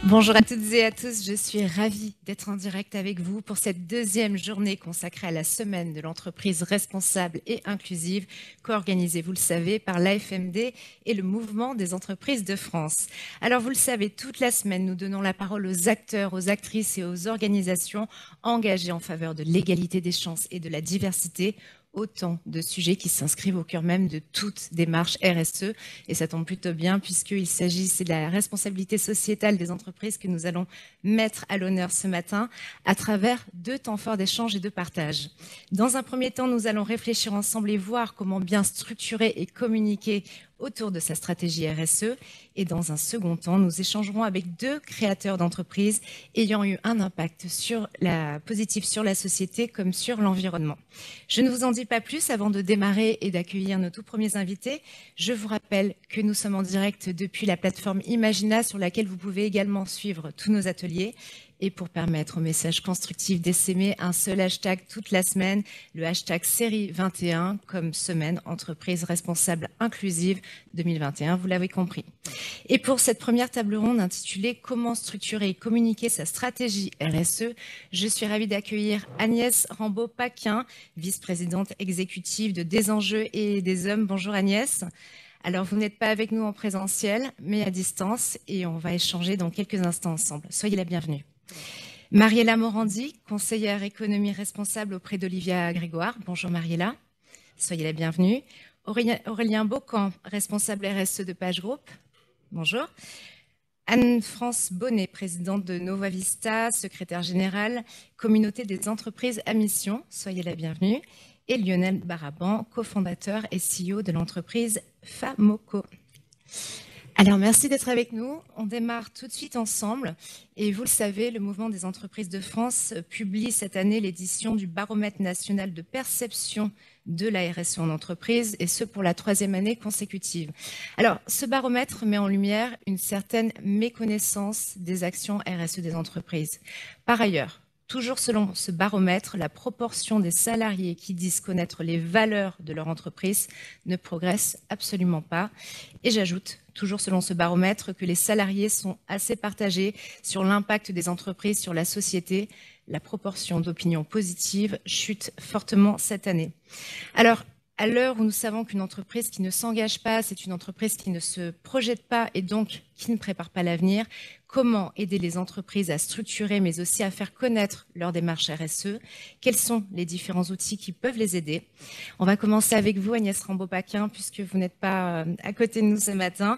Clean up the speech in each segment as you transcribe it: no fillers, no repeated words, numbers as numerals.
Bonjour à toutes et à tous, je suis ravie d'être en direct avec vous pour cette deuxième journée consacrée à la semaine de l'entreprise responsable et inclusive, co-organisée, vous le savez, par l'AFMD et le Mouvement des entreprises de France. Alors vous le savez, toute la semaine, nous donnons la parole aux acteurs, aux actrices et aux organisations engagées en faveur de l'égalité des chances et de la diversité. Autant de sujets qui s'inscrivent au cœur même de toute démarche RSE. Et ça tombe plutôt bien puisqu'il s'agit, c'est de la responsabilité sociétale des entreprises que nous allons mettre à l'honneur ce matin à travers 2 temps forts d'échange et de partage. Dans un premier temps, nous allons réfléchir ensemble et voir comment bien structurer et communiquer autour de sa stratégie RSE. Et dans un second temps, nous échangerons avec 2 créateurs d'entreprises ayant eu un impact positif sur la société comme sur l'environnement. Je ne vous en dis pas plus avant de démarrer et d'accueillir nos tout premiers invités. Je vous rappelle que nous sommes en direct depuis la plateforme Imagina sur laquelle vous pouvez également suivre tous nos ateliers. Et pour permettre aux messages constructifs d'essaimer un seul hashtag toute la semaine, le hashtag série 21 comme semaine entreprise responsable inclusive 2021, vous l'avez compris. Et pour cette première table ronde intitulée Comment structurer et communiquer sa stratégie RSE, je suis ravie d'accueillir Agnès Rambaud-Paquin, vice-présidente exécutive de Des Enjeux et des Hommes. Bonjour Agnès. Alors, vous n'êtes pas avec nous en présentiel, mais à distance, et on va échanger dans quelques instants ensemble. Soyez la bienvenue. Mariella Morandi, conseillère économie responsable auprès d'Olivia Grégoire. Bonjour Mariella, soyez la bienvenue. Aurélien Beaucamp, responsable RSE de Page Group. Bonjour. Anne-France Bonnet, présidente de Nova Vista, secrétaire générale, communauté des entreprises à mission. Soyez la bienvenue. Et Lionel Baraban, cofondateur et CEO de l'entreprise Famoco. Alors, merci d'être avec nous. On démarre tout de suite ensemble. Et vous le savez, le Mouvement des entreprises de France publie cette année l'édition du baromètre national de perception de la RSE en entreprise, et ce pour la 3e année consécutive. Alors, ce baromètre met en lumière une certaine méconnaissance des actions RSE des entreprises. Par ailleurs, toujours selon ce baromètre, la proportion des salariés qui disent connaître les valeurs de leur entreprise ne progresse absolument pas. Et j'ajoute, toujours selon ce baromètre, que les salariés sont assez partagés sur l'impact des entreprises sur la société. La proportion d'opinions positives chute fortement cette année. Alors, à l'heure où nous savons qu'une entreprise qui ne s'engage pas, c'est une entreprise qui ne se projette pas et donc qui ne prépare pas l'avenir, comment aider les entreprises à structurer mais aussi à faire connaître leur démarche RSE? Quels sont les différents outils qui peuvent les aider? On va commencer avec vous, Agnès Rambaud-Paquin, puisque vous n'êtes pas à côté de nous ce matin.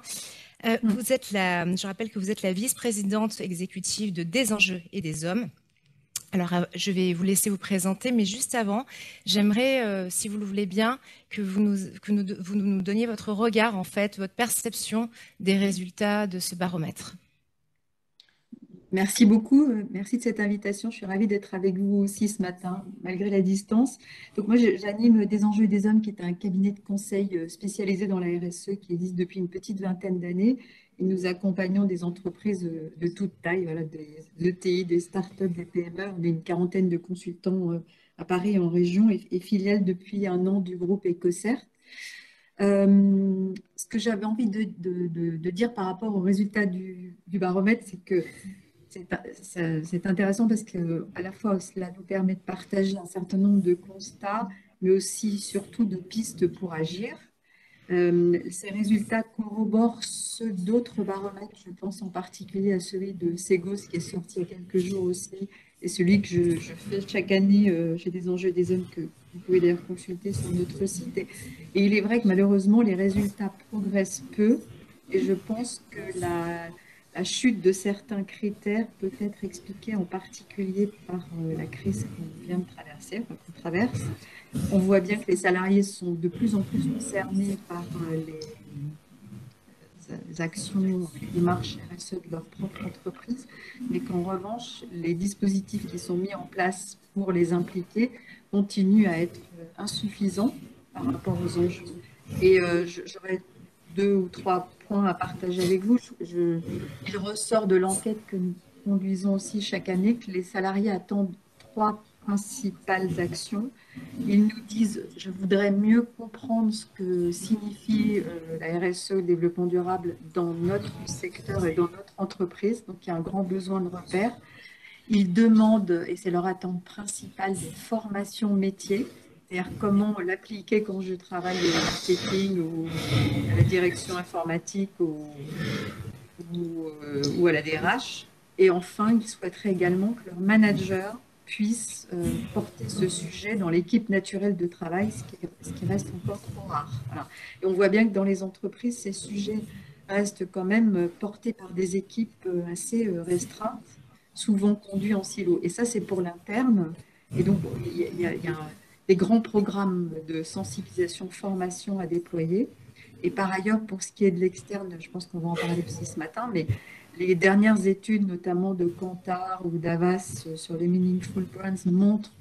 Je rappelle que vous êtes la vice-présidente exécutive de Des Enjeux et des Hommes. Alors, je vais vous laisser vous présenter, mais juste avant, j'aimerais, si vous le voulez bien, que vous nous donniez votre regard, en fait, votre perception des résultats de ce baromètre. Merci beaucoup, merci de cette invitation. Je suis ravie d'être avec vous aussi ce matin, malgré la distance. Donc moi, j'anime Des Enjeux et des Hommes, qui est un cabinet de conseil spécialisé dans la RSE qui existe depuis une petite vingtaine d'années. Et nous accompagnons des entreprises de toute taille, voilà, des ETI, des startups, des PME. On est une quarantaine de consultants à Paris et en région et filiales depuis un an du groupe EcoCert. Ce que j'avais envie de dire par rapport au résultat du baromètre, c'est que c'est intéressant parce que à la fois cela nous permet de partager un certain nombre de constats, mais aussi surtout de pistes pour agir. Ces résultats corroborent ceux d'autres baromètres. Je pense en particulier à celui de Segos qui est sorti il y a quelques jours aussi, et celui que je fais chaque année chez Des Enjeux et des Hommes, que vous pouvez d'ailleurs consulter sur notre site. Et il est vrai que malheureusement, les résultats progressent peu, et je pense que la chute de certains critères peut être expliquée en particulier par la crise qu'on vient de traverser, enfin, qu'on traverse. On voit bien que les salariés sont de plus en plus concernés par les actions, les démarches RSE de leur propre entreprise, mais qu'en revanche, les dispositifs qui sont mis en place pour les impliquer continuent à être insuffisants par rapport aux enjeux. Et j'aurais 2 ou 3 points à partager avec vous. Il ressort de l'enquête que nous conduisons aussi chaque année que les salariés attendent 3 principales actions. Ils nous disent, je voudrais mieux comprendre ce que signifie la RSE, le développement durable, dans notre secteur et dans notre entreprise. Donc, il y a un grand besoin de repères. Ils demandent, et c'est leur attente principale, des formations métiers, c'est-à-dire comment l'appliquer quand je travaille au marketing ou à la direction informatique ou à la DRH. Et enfin, ils souhaiteraient également que leurs managers puissent porter ce sujet dans l'équipe naturelle de travail, ce qui reste encore trop rare. Voilà. Et on voit bien que dans les entreprises, ces sujets restent quand même portés par des équipes assez restreintes, souvent conduits en silo. Et ça, c'est pour l'interne. Et donc, il y a des grands programmes de sensibilisation, formation à déployer. Et par ailleurs, pour ce qui est de l'externe, je pense qu'on va en parler aussi ce matin, mais les dernières études, notamment de Kantar ou d'Avas sur les Meaningful Brands, montrent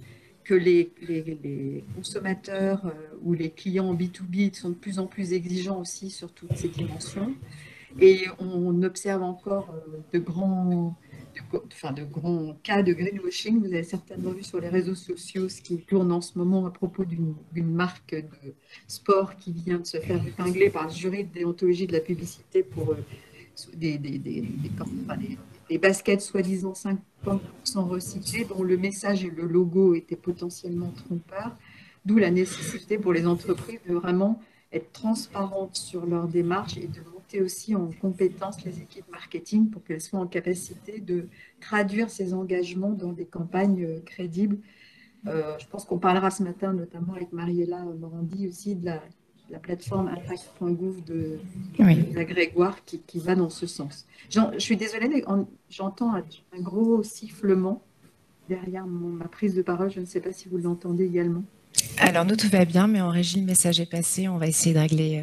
que les consommateurs ou les clients en B2B sont de plus en plus exigeants aussi sur toutes ces dimensions. Et on observe encore de grands cas de greenwashing. Vous avez certainement vu sur les réseaux sociaux ce qui tourne en ce moment à propos d'une marque de sport qui vient de se faire épingler par le jury de déontologie de la publicité pour des baskets soi-disant 50% recyclées, dont le message et le logo étaient potentiellement trompeurs. D'où la nécessité pour les entreprises de vraiment être transparentes sur leur démarche et de monter aussi en compétence les équipes marketing pour qu'elles soient en capacité de traduire ces engagements dans des campagnes crédibles. Je pense qu'on parlera ce matin, notamment avec Mariella Morandi aussi, de la plateforme impact.gouv Oui. Grégoire qui va dans ce sens. Je suis désolée, mais j'entends un gros sifflement derrière ma prise de parole. Je ne sais pas si vous l'entendez également. Alors, nous, tout va bien, mais en régie, le message est passé. On va essayer de régler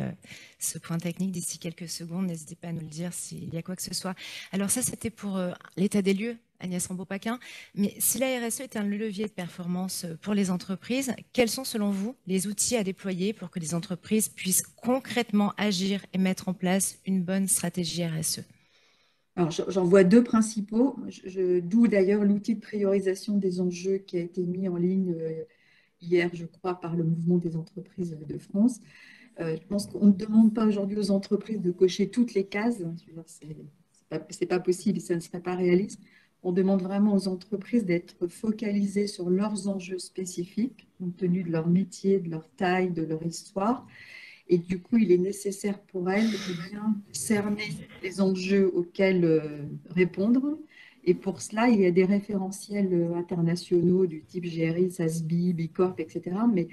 ce point technique d'ici quelques secondes. N'hésitez pas à nous le dire s'il y a quoi que ce soit. Alors ça, c'était pour l'état des lieux, Agnès Rambaud-Pacquin. Mais si la RSE est un levier de performance pour les entreprises, quels sont, selon vous, les outils à déployer pour que les entreprises puissent concrètement agir et mettre en place une bonne stratégie RSE? Alors, j'en vois deux principaux, d'où d'ailleurs l'outil de priorisation des enjeux qui a été mis en ligne hier, je crois, par le mouvement des entreprises de France. Je pense qu'on ne demande pas aujourd'hui aux entreprises de cocher toutes les cases. Je veux dire, c'est pas possible, ça ne serait pas réaliste. On demande vraiment aux entreprises d'être focalisées sur leurs enjeux spécifiques, compte tenu de leur métier, de leur taille, de leur histoire. Et du coup, il est nécessaire pour elles de bien cerner les enjeux auxquels répondre. Et pour cela, il y a des référentiels internationaux du type GRI, SASB, Bicorp, etc. Mais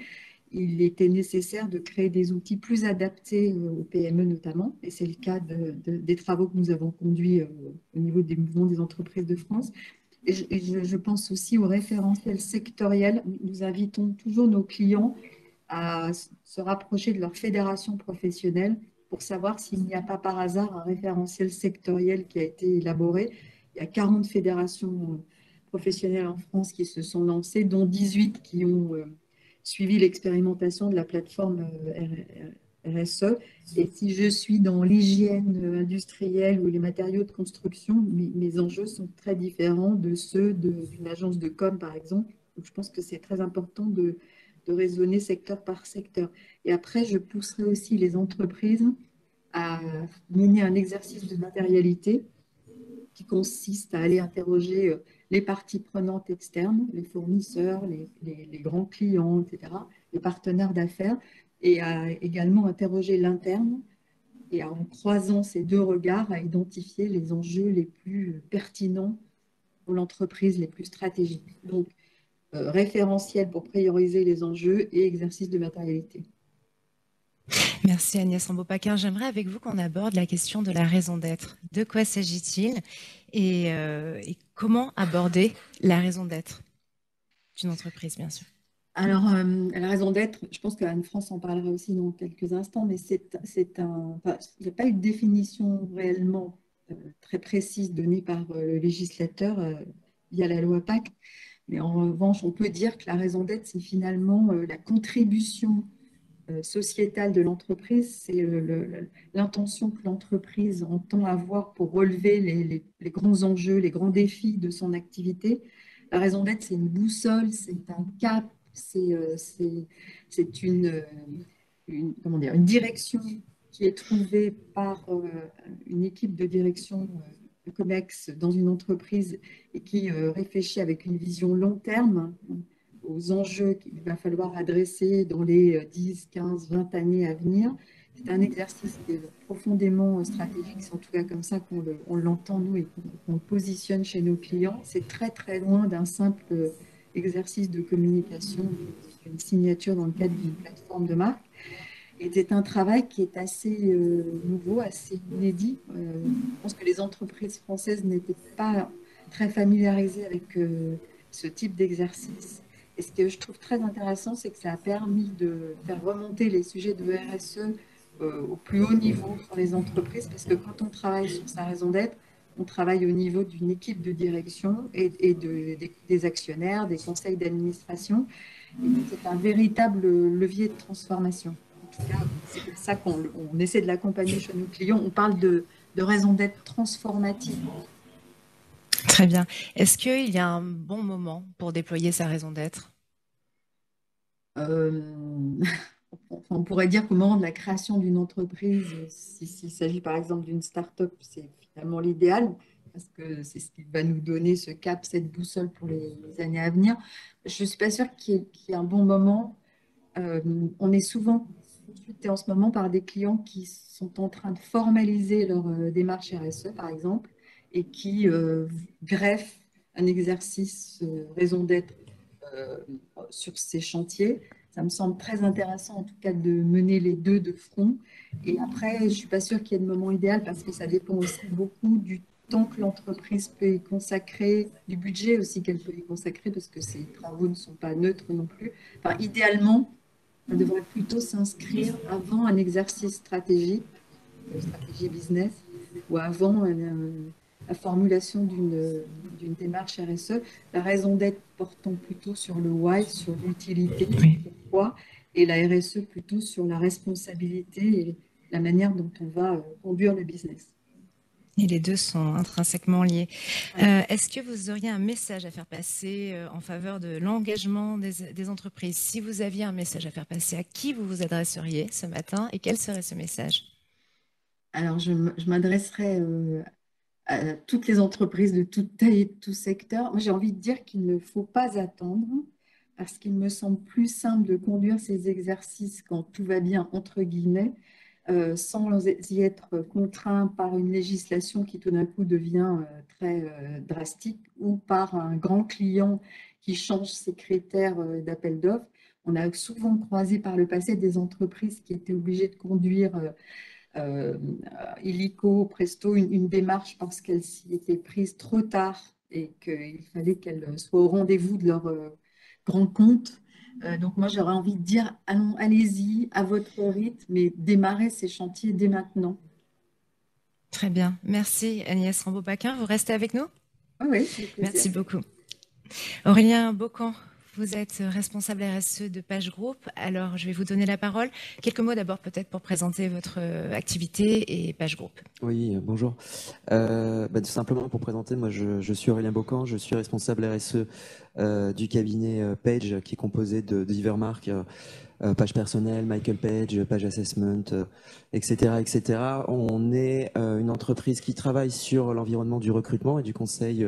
il était nécessaire de créer des outils plus adaptés aux PME notamment. Et c'est le cas des travaux que nous avons conduits au niveau des mouvements des entreprises de France. Et je pense aussi aux référentiels sectoriels. Nous invitons toujours nos clients à se rapprocher de leur fédération professionnelle pour savoir s'il n'y a pas par hasard un référentiel sectoriel qui a été élaboré. Il y a 40 fédérations professionnelles en France qui se sont lancées, dont 18 qui ont suivi l'expérimentation de la plateforme RSE. Et si je suis dans l'hygiène industrielle ou les matériaux de construction, mes enjeux sont très différents de ceux d'une agence de com, par exemple. Donc, je pense que c'est très important de raisonner secteur par secteur. Et après, je pousserai aussi les entreprises à mener un exercice de matérialité qui consiste à aller interroger les parties prenantes externes, les fournisseurs, les grands clients, etc., les partenaires d'affaires, et à également interroger l'interne et en croisant ces deux regards, à identifier les enjeux les plus pertinents pour l'entreprise, les plus stratégiques. Donc, référentiel pour prioriser les enjeux et exercice de matérialité. Merci Agnès Rambaud-Pacquin. J'aimerais avec vous qu'on aborde la question de la raison d'être. De quoi s'agit-il et comment aborder la raison d'être d'une entreprise, bien sûr. Alors, la raison d'être, je pense qu'Anne-France en parlera aussi dans quelques instants, mais il n'y a pas eu de définition réellement très précise donnée par le législateur via la loi Pacte. Mais en revanche, on peut dire que la raison d'être, c'est finalement la contribution sociétale de l'entreprise, c'est l'intention que l'entreprise entend avoir pour relever les grands enjeux, les grands défis de son activité, la raison d'être, c'est une boussole, c'est un cap, c'est comment dire, une direction qui est trouvée par une équipe de direction de COMEX dans une entreprise et qui réfléchit avec une vision long terme aux enjeux qu'il va falloir adresser dans les 10, 15, 20 années à venir. C'est un exercice qui est profondément stratégique, c'est en tout cas comme ça on l'entend nous et qu'on le positionne chez nos clients. C'est très très loin d'un simple exercice de communication, d'une signature dans le cadre d'une plateforme de marque. Et c'est un travail qui est assez nouveau, assez inédit. Je pense que les entreprises françaises n'étaient pas très familiarisées avec ce type d'exercice. Et ce que je trouve très intéressant, c'est que ça a permis de faire remonter les sujets de RSE au plus haut niveau sur les entreprises, parce que quand on travaille sur sa raison d'être, on travaille au niveau d'une équipe de direction et des actionnaires, des conseils d'administration. Et donc, c'est un véritable levier de transformation. En tout cas, c'est comme ça qu'on essaie de l'accompagner chez nos clients. On parle de raison d'être transformative. Très bien. Est-ce qu'il y a un bon moment pour déployer sa raison d'être? Euh, on pourrait dire qu'au moment de la création d'une entreprise, s'il s'agit par exemple d'une start-up, c'est finalement l'idéal parce que c'est ce qui va nous donner ce cap, cette boussole pour les années à venir. Je ne suis pas sûre qu'il y ait un bon moment. On est souvent consulté en ce moment par des clients qui sont en train de formaliser leur démarche RSE, par exemple, et qui greffent un exercice raison d'être euh, sur ces chantiers. Ça me semble très intéressant, en tout cas, de mener les deux de front. Et après, je ne suis pas sûre qu'il y ait de moment idéal parce que ça dépend aussi beaucoup du temps que l'entreprise peut y consacrer, du budget aussi qu'elle peut y consacrer, parce que ces travaux ne sont pas neutres non plus. Enfin, idéalement, ça devrait plutôt s'inscrire avant un exercice stratégique, stratégie business, ou avant la formulation d'une démarche RSE. La raison d'être portant plutôt sur le why, sur l'utilité, Oui. pourquoi, et la RSE plutôt sur la responsabilité et la manière dont on va conduire le business. Et les deux sont intrinsèquement liés. Ouais. Est-ce que vous auriez un message à faire passer en faveur de l'engagement des entreprises? Si vous aviez un message à faire passer, à qui vous vous adresseriez ce matin et quel serait ce message? Alors, je m'adresserai à toutes les entreprises de toute taille et de tout secteur. Moi, j'ai envie de dire qu'il ne faut pas attendre parce qu'il me semble plus simple de conduire ces exercices quand tout va bien, entre guillemets, sans y être contraint par une législation qui tout d'un coup devient très drastique ou par un grand client qui change ses critères d'appel d'offres. On a souvent croisé par le passé des entreprises qui étaient obligées de conduire euh, illico, presto, une démarche parce qu'elle s'y était prise trop tard et qu'il fallait qu'elle soit au rendez-vous de leur grand compte. Donc moi, j'aurais envie de dire, allez-y à votre rythme, mais démarrez ces chantiers dès maintenant. Très bien. Merci Agnès Rambaud-Paquin. Vous restez avec nous? Ah oui, avec plaisir. Merci beaucoup. Aurélien Beaucamp, vous êtes responsable RSE de Page Group. Alors, je vais vous donner la parole. Quelques mots d'abord peut-être pour présenter votre activité et Page Group. Oui, bonjour. Tout simplement pour présenter, moi je suis Aurélien Beaucamp, je suis responsable RSE du cabinet Page qui est composé de diverses marques, Page Personnel, Michael Page, Page Assessment, etc., etc. On est une entreprise qui travaille sur l'environnement du recrutement et du conseil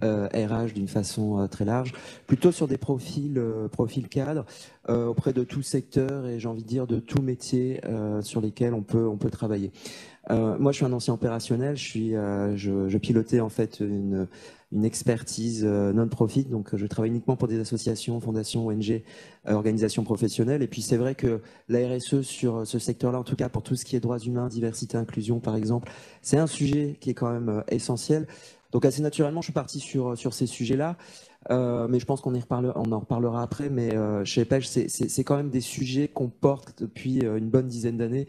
RH d'une façon très large, plutôt sur des profils cadres auprès de tout secteur et j'ai envie de dire de tout métier sur lesquels on peut travailler. Moi, je suis un ancien opérationnel. Je pilotais en fait une expertise non-profit. Donc, je travaille uniquement pour des associations, fondations, ONG, organisations professionnelles. Et puis, c'est vrai que la RSE sur ce secteur-là, en tout cas pour tout ce qui est droits humains, diversité, inclusion, par exemple, c'est un sujet qui est quand même essentiel. Donc, assez naturellement, je suis parti sur ces sujets-là. Mais je pense on en reparlera après. Mais chez Page, c'est quand même des sujets qu'on porte depuis une bonne dizaine d'années.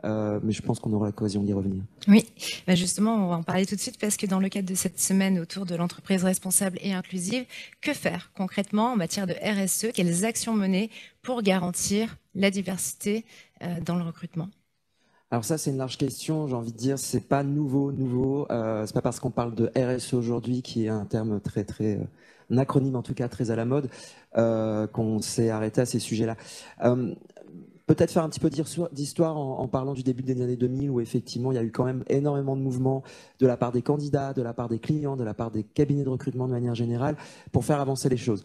Mais je pense qu'on aura l'occasion d'y revenir. Oui, justement, on va en parler tout de suite parce que dans le cadre de cette semaine autour de l'entreprise responsable et inclusive, que faire concrètement en matière de RSE? Quelles actions mener pour garantir la diversité dans le recrutement? Alors ça, c'est une large question. J'ai envie de dire, c'est pas nouveau. C'est pas parce qu'on parle de RSE aujourd'hui, qui est un terme très acronyme en tout cas très à la mode, qu'on s'est arrêté à ces sujets-là. Peut-être faire un petit peu d'histoire en parlant du début des années 2000 où effectivement il y a eu quand même énormément de mouvements de la part des candidats, de la part des clients, de la part des cabinets de recrutement de manière générale pour faire avancer les choses.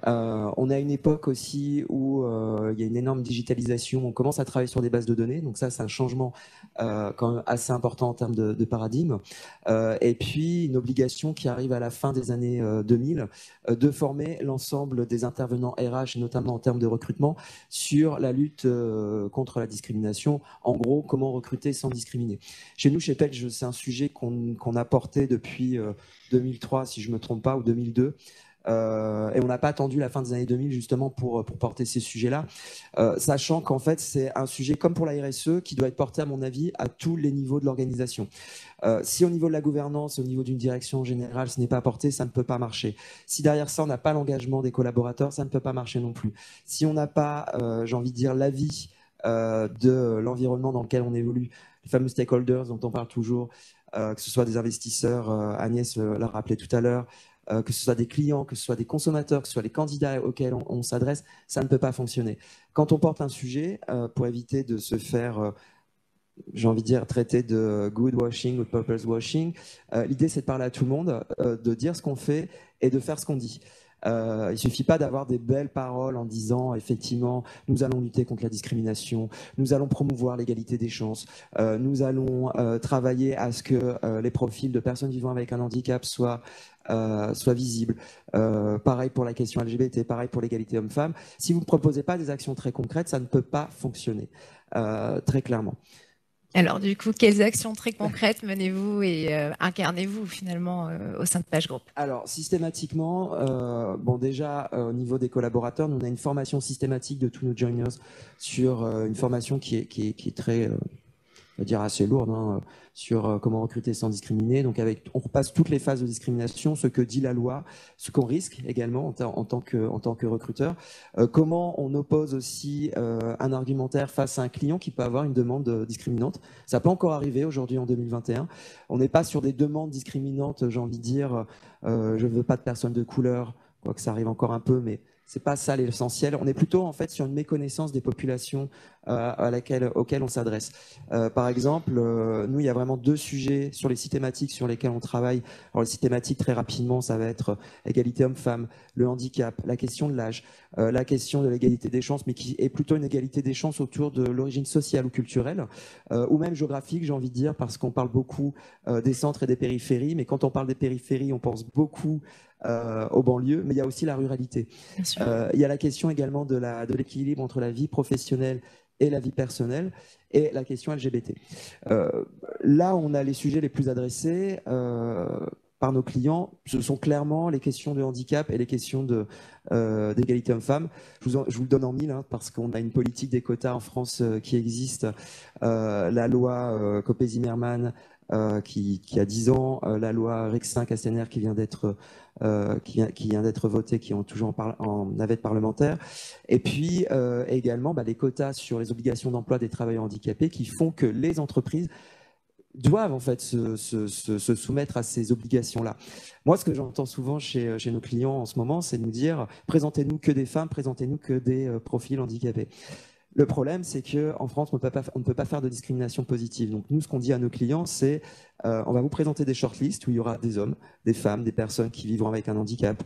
On a une époque aussi où il y a une énorme digitalisation, on commence à travailler sur des bases de données, donc ça c'est un changement quand même assez important en termes de paradigme. Et puis une obligation qui arrive à la fin des années 2000 de former l'ensemble des intervenants RH, notamment en termes de recrutement, sur la lutte contre la discrimination. En gros, comment recruter sans discriminer. Chez nous, chez Page, c'est un sujet qu'on a porté depuis 2003, si je ne me trompe pas, ou 2002. Et on n'a pas attendu la fin des années 2000 justement pour porter ces sujets-là, sachant qu'en fait c'est un sujet comme pour la RSE qui doit être porté à mon avis à tous les niveaux de l'organisation. Si au niveau de la gouvernance, au niveau d'une direction générale, ce n'est pas porté, ça ne peut pas marcher. Si derrière ça on n'a pas l'engagement des collaborateurs, ça ne peut pas marcher non plus. Si on n'a pas, j'ai envie de dire, l'avis de l'environnement dans lequel on évolue, les fameux stakeholders dont on parle toujours, que ce soit des investisseurs, Agnès l'a rappelé tout à l'heure, que ce soit des clients, que ce soit des consommateurs, que ce soit les candidats auxquels on s'adresse, ça ne peut pas fonctionner. Quand on porte un sujet, pour éviter de se faire, j'ai envie de dire, traiter de good washing ou de purpose washing, l'idée c'est de parler à tout le monde, de dire ce qu'on fait et de faire ce qu'on dit. Il ne suffit pas d'avoir des belles paroles en disant effectivement nous allons lutter contre la discrimination, nous allons promouvoir l'égalité des chances, nous allons travailler à ce que les profils de personnes vivant avec un handicap soient visibles. Pareil pour la question LGBT, pareil pour l'égalité homme-femme. Si vous ne proposez pas des actions très concrètes, ça ne peut pas fonctionner, très clairement. Alors, du coup, quelles actions très concrètes menez-vous et incarnez-vous finalement au sein de PageGroup? Alors, systématiquement, bon, déjà, au niveau des collaborateurs, nous, on a une formation systématique de tous nos joiners sur une formation qui est très, on va dire, assez lourde, hein, sur comment recruter sans discriminer. Donc, on repasse toutes les phases de discrimination, ce que dit la loi, ce qu'on risque également en tant que recruteur, comment on oppose aussi un argumentaire face à un client qui peut avoir une demande discriminante. Ça peut encore arriver aujourd'hui en 2021. On n'est pas sur des demandes discriminantes, j'ai envie de dire, je ne veux pas de personnes de couleur, quoique ça arrive encore un peu, mais c'est pas ça l'essentiel. On est plutôt en fait sur une méconnaissance des populations auxquelles on s'adresse. Par exemple, nous, il y a vraiment 2 sujets sur les systématiques sur lesquels on travaille. Alors, les systématiques, très rapidement, ça va être égalité homme-femme, le handicap, la question de l'âge, la question de l'égalité des chances, mais qui est plutôt une égalité des chances autour de l'origine sociale ou culturelle, ou même géographique, j'ai envie de dire, parce qu'on parle beaucoup des centres et des périphéries, mais quand on parle des périphéries, on pense beaucoup aux banlieues, mais il y a aussi la ruralité. Il y a la question également de l'équilibre entre la vie professionnelle et la vie personnelle, et la question LGBT. Là, on a les sujets les plus adressés par nos clients. Ce sont clairement les questions de handicap et les questions d'égalité homme-femme. Je vous le donne en mille, hein, parce qu'on a une politique des quotas en France qui existe. La loi Copé-Zimmermann, qui a 10 ans, la loi Rixin-Castaner qui vient d'être votée, qui est toujours en navette parlementaire, et puis également les quotas sur les obligations d'emploi des travailleurs handicapés qui font que les entreprises doivent en fait se soumettre à ces obligations-là. Moi, ce que j'entends souvent chez nos clients en ce moment, c'est de nous dire présentez-nous que des femmes, présentez-nous que des profils handicapés. Le problème, c'est qu'en France, on ne peut pas faire de discrimination positive. Donc nous, ce qu'on dit à nos clients, c'est on va vous présenter des shortlists où il y aura des hommes, des femmes, des personnes qui vivront avec un handicap,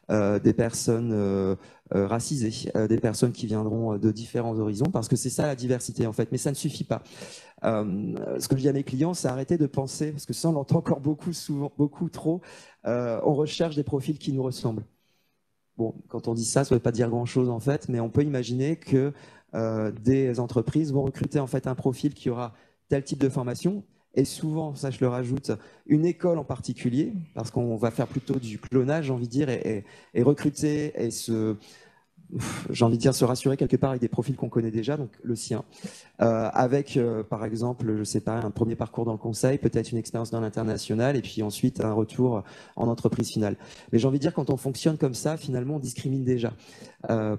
des personnes racisées, des personnes qui viendront de différents horizons, parce que c'est ça la diversité en fait. Mais ça ne suffit pas. Ce que je dis à mes clients, c'est arrêter de penser, parce que ça on l'entend encore beaucoup trop, on recherche des profils qui nous ressemblent. Bon, quand on dit ça ne veut pas dire grand-chose en fait, mais on peut imaginer que des entreprises vont recruter en fait un profil qui aura tel type de formation, et souvent, ça je le rajoute, une école en particulier, parce qu'on va faire plutôt du clonage, j'ai envie de dire, et recruter et j'ai envie de dire, se rassurer quelque part avec des profils qu'on connaît déjà, donc le sien, avec, par exemple, je sais pas, un premier parcours dans le conseil, peut-être une expérience dans l'international, et puis ensuite un retour en entreprise finale. Mais j'ai envie de dire, quand on fonctionne comme ça, finalement, on discrimine déjà,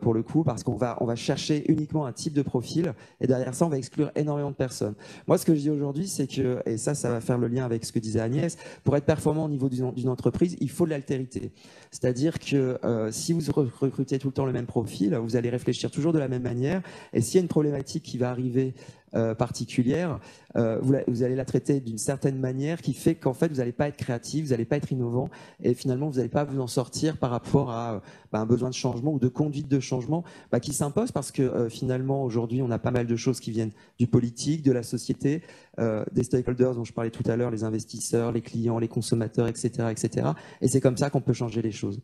pour le coup, parce qu'on va chercher uniquement un type de profil, et derrière ça, on va exclure énormément de personnes. Moi, ce que je dis aujourd'hui, c'est que, et ça va faire le lien avec ce que disait Agnès, pour être performant au niveau d'une entreprise, il faut de l'altérité. C'est-à-dire que si vous recrutez tout le temps le même profil, vous allez réfléchir toujours de la même manière. Et s'il y a une problématique qui va arriver particulière, vous allez la traiter d'une certaine manière qui fait qu'en fait, vous n'allez pas être créatif, vous n'allez pas être innovant. Et finalement, vous n'allez pas vous en sortir par rapport à un besoin de changement ou de conduite de changement qui s'impose parce que finalement, aujourd'hui, on a pas mal de choses qui viennent du politique, de la société, des stakeholders dont je parlais tout à l'heure, les investisseurs, les clients, les consommateurs, etc., etc. Et c'est comme ça qu'on peut changer les choses.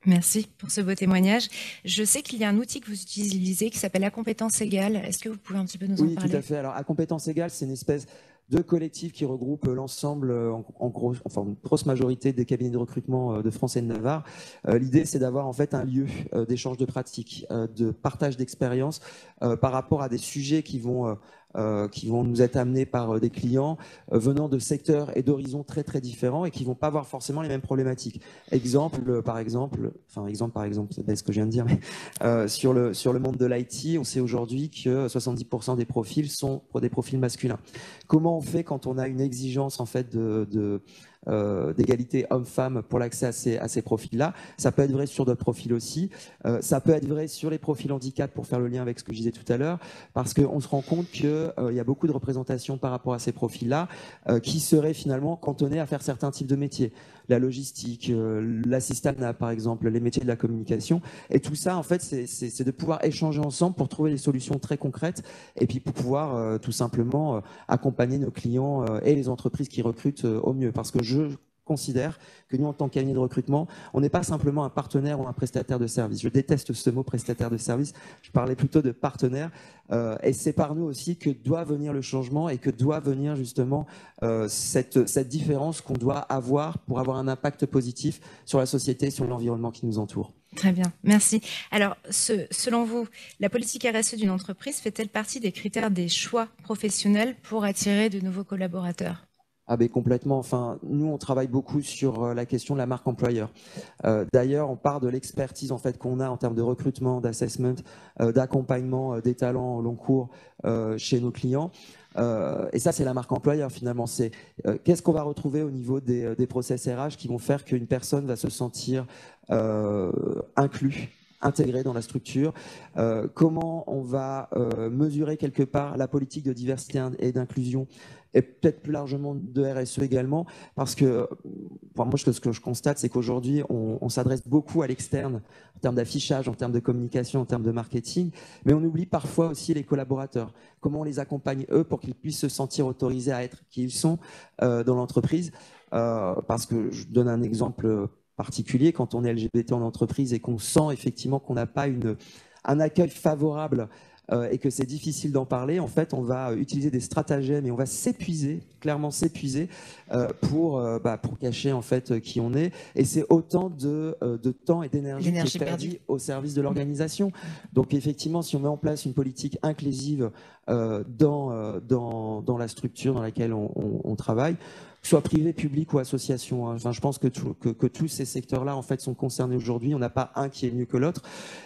Merci pour ce beau témoignage. Je sais qu'il y a un outil que vous utilisez qui s'appelle La compétence égale. Est-ce que vous pouvez un petit peu nous en parler? Oui, tout à fait. Alors, à compétence égale, c'est une espèce de collectif qui regroupe l'ensemble, une grosse majorité des cabinets de recrutement de France et de Navarre. L'idée, c'est d'avoir en fait un lieu d'échange de pratiques, de partage d'expériences par rapport à des sujets qui vont nous être amenés par des clients venant de secteurs et d'horizons très très différents et qui vont pas avoir forcément les mêmes problématiques. Exemple par exemple, c'est pas ce que je viens de dire, mais sur le monde de l'IT, on sait aujourd'hui que 70% des profils sont pour des profils masculins. Comment on fait quand on a une exigence en fait d'égalité homme-femme pour l'accès à ces profils-là? Ça peut être vrai sur d'autres profils aussi. Ça peut être vrai sur les profils handicap, pour faire le lien avec ce que je disais tout à l'heure, parce qu'on se rend compte qu'il y a beaucoup de représentations par rapport à ces profils-là qui seraient finalement cantonnés à faire certains types de métiers. La logistique, l'assistanat par exemple, les métiers de la communication. Et tout ça, en fait, c'est de pouvoir échanger ensemble pour trouver des solutions très concrètes et puis pour pouvoir tout simplement accompagner nos clients et les entreprises qui recrutent au mieux. Parce que je considère que nous, en tant que cabinet de recrutement, on n'est pas simplement un partenaire ou un prestataire de service. Je déteste ce mot prestataire de service. Je parlais plutôt de partenaire. Et c'est par nous aussi que doit venir le changement et que doit venir justement cette différence qu'on doit avoir pour avoir un impact positif sur la société, sur l'environnement qui nous entoure. Très bien, merci. Alors, selon vous, la politique RSE d'une entreprise fait-elle partie des critères des choix professionnels pour attirer de nouveaux collaborateurs? Ah ben complètement. Enfin, nous on travaille beaucoup sur la question de la marque employeur. D'ailleurs, on part de l'expertise en fait qu'on a en termes de recrutement, d'assessment, d'accompagnement des talents au long cours chez nos clients. Et ça, c'est la marque employeur finalement. C'est qu'est-ce qu'on va retrouver au niveau des process RH qui vont faire qu'une personne va se sentir inclus, intégré dans la structure, comment on va mesurer quelque part la politique de diversité et d'inclusion et peut-être plus largement de RSE également, parce que moi, ce que je constate, c'est qu'aujourd'hui, on s'adresse beaucoup à l'externe en termes d'affichage, en termes de communication, en termes de marketing, mais on oublie parfois aussi les collaborateurs. Comment on les accompagne, eux, pour qu'ils puissent se sentir autorisés à être qui ils sont dans l'entreprise. Parce que je donne un exemple particulier, quand on est LGBT en entreprise et qu'on sent effectivement qu'on n'a pas un accueil favorable et que c'est difficile d'en parler, en fait, on va utiliser des stratagèmes et on va s'épuiser, clairement s'épuiser pour cacher en fait qui on est. Et c'est autant de temps et d'énergie qui est perdu au service de l'organisation. Donc effectivement, si on met en place une politique inclusive dans la structure dans laquelle on travaille, soit privé, public ou association. Enfin, je pense que tous ces secteurs-là en fait sont concernés aujourd'hui. On n'a pas un qui est mieux que l'autre.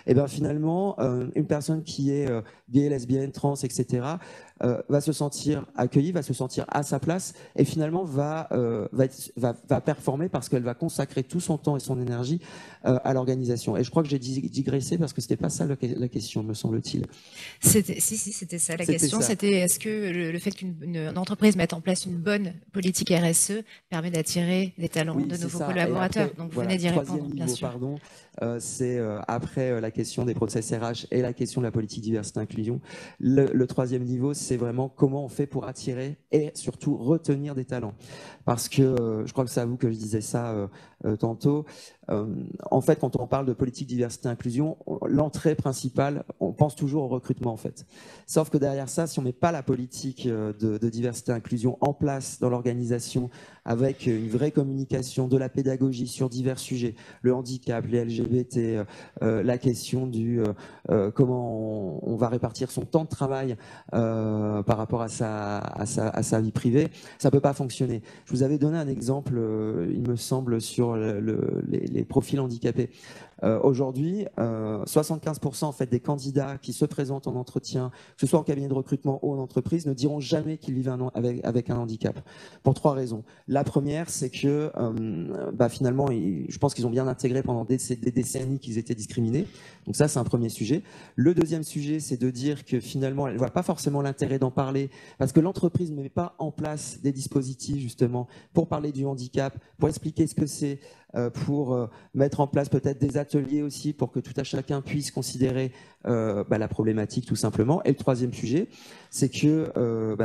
Et bien finalement, une personne qui est gay, lesbienne, trans, etc., va se sentir accueillie, va se sentir à sa place et finalement va performer parce qu'elle va consacrer tout son temps et son énergie à l'organisation. Et je crois que j'ai digressé parce que c'était pas ça la question, me semble-t-il. C'était ça la question. C'était est-ce que le fait qu'une entreprise mette en place une bonne politique RSE permet d'attirer des talents, de nouveaux collaborateurs. Après, donc vous venez d'y répondre, bien sûr. Pardon, c'est après la question des process RH et la question de la politique diversité-inclusion. Le troisième niveau, c'est vraiment comment on fait pour attirer et surtout retenir des talents. Parce que je crois que c'est à vous que je disais ça tantôt. en fait, quand on parle de politique diversité inclusion, l'entrée principale, on pense toujours au recrutement en fait. Sauf que derrière ça, si on met pas la politique de diversité inclusion en place dans l'organisation, avec une vraie communication, de la pédagogie sur divers sujets, le handicap, les LGBT, la question du comment on va répartir son temps de travail par rapport à sa vie privée, ça peut pas fonctionner. Je vous avais donné un exemple, il me semble, sur les profils handicapés. Aujourd'hui, 75% en fait des candidats qui se présentent en entretien, que ce soit en cabinet de recrutement ou en entreprise, ne diront jamais qu'ils vivent avec un handicap. Pour 3 raisons. La première, c'est que finalement, je pense qu'ils ont bien intégré pendant des décennies qu'ils étaient discriminés. Donc ça, c'est un premier sujet. Le deuxième sujet, c'est de dire que finalement, elle ne voit pas forcément l'intérêt d'en parler parce que l'entreprise ne met pas en place des dispositifs justement pour parler du handicap, pour expliquer ce que c'est, pour mettre en place peut-être des ateliers aussi pour que tout à chacun puisse considérer la problématique tout simplement. Et le troisième sujet, c'est que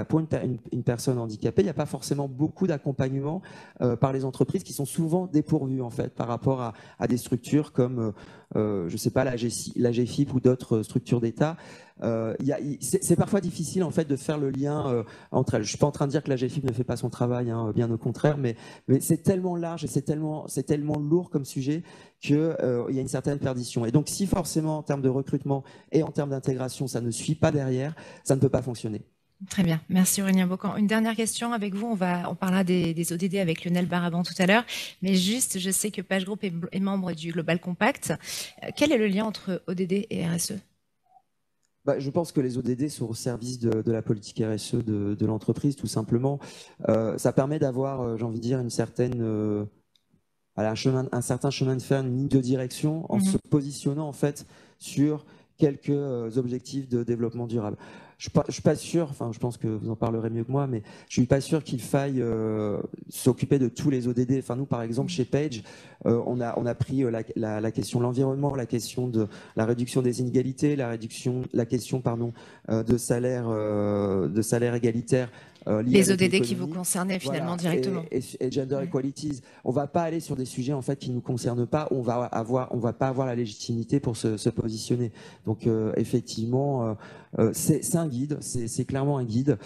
pour une personne handicapée, il n'y a pas forcément beaucoup d'accompagnement par les entreprises qui sont souvent dépourvues en fait par rapport à des structures comme je sais pas la GFIP ou d'autres structures d'État. C'est parfois difficile en fait de faire le lien entre elles. Je suis pas en train de dire que la GFIP ne fait pas son travail, hein, bien au contraire, mais c'est tellement large et c'est tellement lourd comme sujet qu'il y a une certaine perdition. Et donc si forcément en termes de recrutement et en termes d'intégration ça ne suit pas derrière, ça ne peut pas fonctionner. Très bien, merci Aurélien Baucan. Une dernière question avec vous, on parlera des ODD avec Lionel Baraban tout à l'heure, mais juste, je sais que PageGroup est membre du Global Compact. Quel est le lien entre ODD et RSE ? Je pense que les ODD sont au service de la politique RSE de l'entreprise, tout simplement. Ça permet d'avoir, j'ai envie de dire, un certain chemin de fer, une ligne de direction en se positionnant en fait sur quelques objectifs de développement durable. Je suis pas sûr, enfin je pense que vous en parlerez mieux que moi, mais je suis pas sûr qu'il faille s'occuper de tous les ODD. Enfin nous par exemple chez Page, on a pris la question de l'environnement, la question de la réduction des inégalités, la question de salaire égalitaire. Les ODD qui vous concernaient finalement directement. Et gender equalities. On va pas aller sur des sujets en fait qui nous concernent pas. On va pas avoir la légitimité pour se positionner. Donc effectivement, c'est un guide. C'est clairement un guide.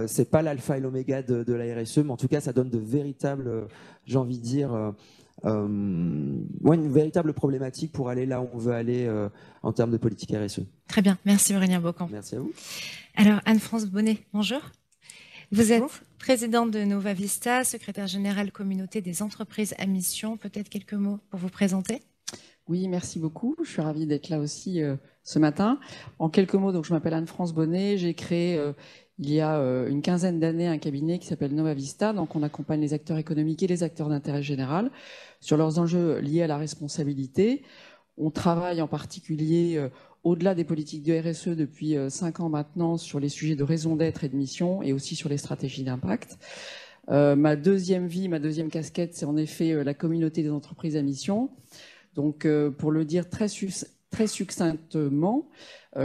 C'est pas l'alpha et l'oméga de la RSE, mais en tout cas, ça donne de véritables, j'ai envie de dire. Une véritable problématique pour aller là où on veut aller en termes de politique RSE. Très bien, merci Aurélien Baucan. Merci à vous. Alors Anne-France Bonnet, bonjour. Vous êtes présidente de Nova Vista, secrétaire générale communauté des entreprises à mission. Peut-être quelques mots pour vous présenter ? Oui, merci beaucoup. Je suis ravie d'être là aussi ce matin. En quelques mots, donc je m'appelle Anne-France Bonnet. J'ai créé il y a une quinzaine d'années un cabinet qui s'appelle Nova Vista. Donc on accompagne les acteurs économiques et les acteurs d'intérêt général sur leurs enjeux liés à la responsabilité. On travaille en particulier au-delà des politiques de RSE depuis 5 ans maintenant sur les sujets de raison d'être et de mission et aussi sur les stratégies d'impact. Ma deuxième casquette, c'est en effet la communauté des entreprises à mission. Donc pour le dire très succinctement,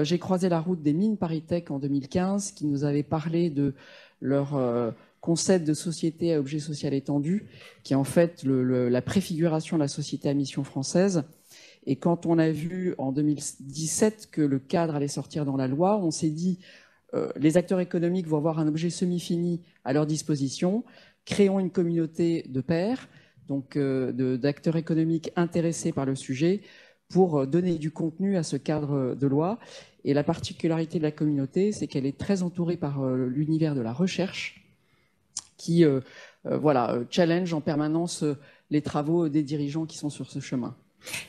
j'ai croisé la route des mines ParisTech en 2015 qui nous avaient parlé de leur concept de société à objet social étendu, qui est en fait la préfiguration de la société à mission française. Et quand on a vu en 2017 que le cadre allait sortir dans la loi, on s'est dit les acteurs économiques vont avoir un objet semi-fini à leur disposition, créons une communauté de pairs, donc d'acteurs économiques intéressés par le sujet, pour donner du contenu à ce cadre de loi. Et la particularité de la communauté, c'est qu'elle est très entourée par l'univers de la recherche, qui challenge en permanence les travaux des dirigeants qui sont sur ce chemin.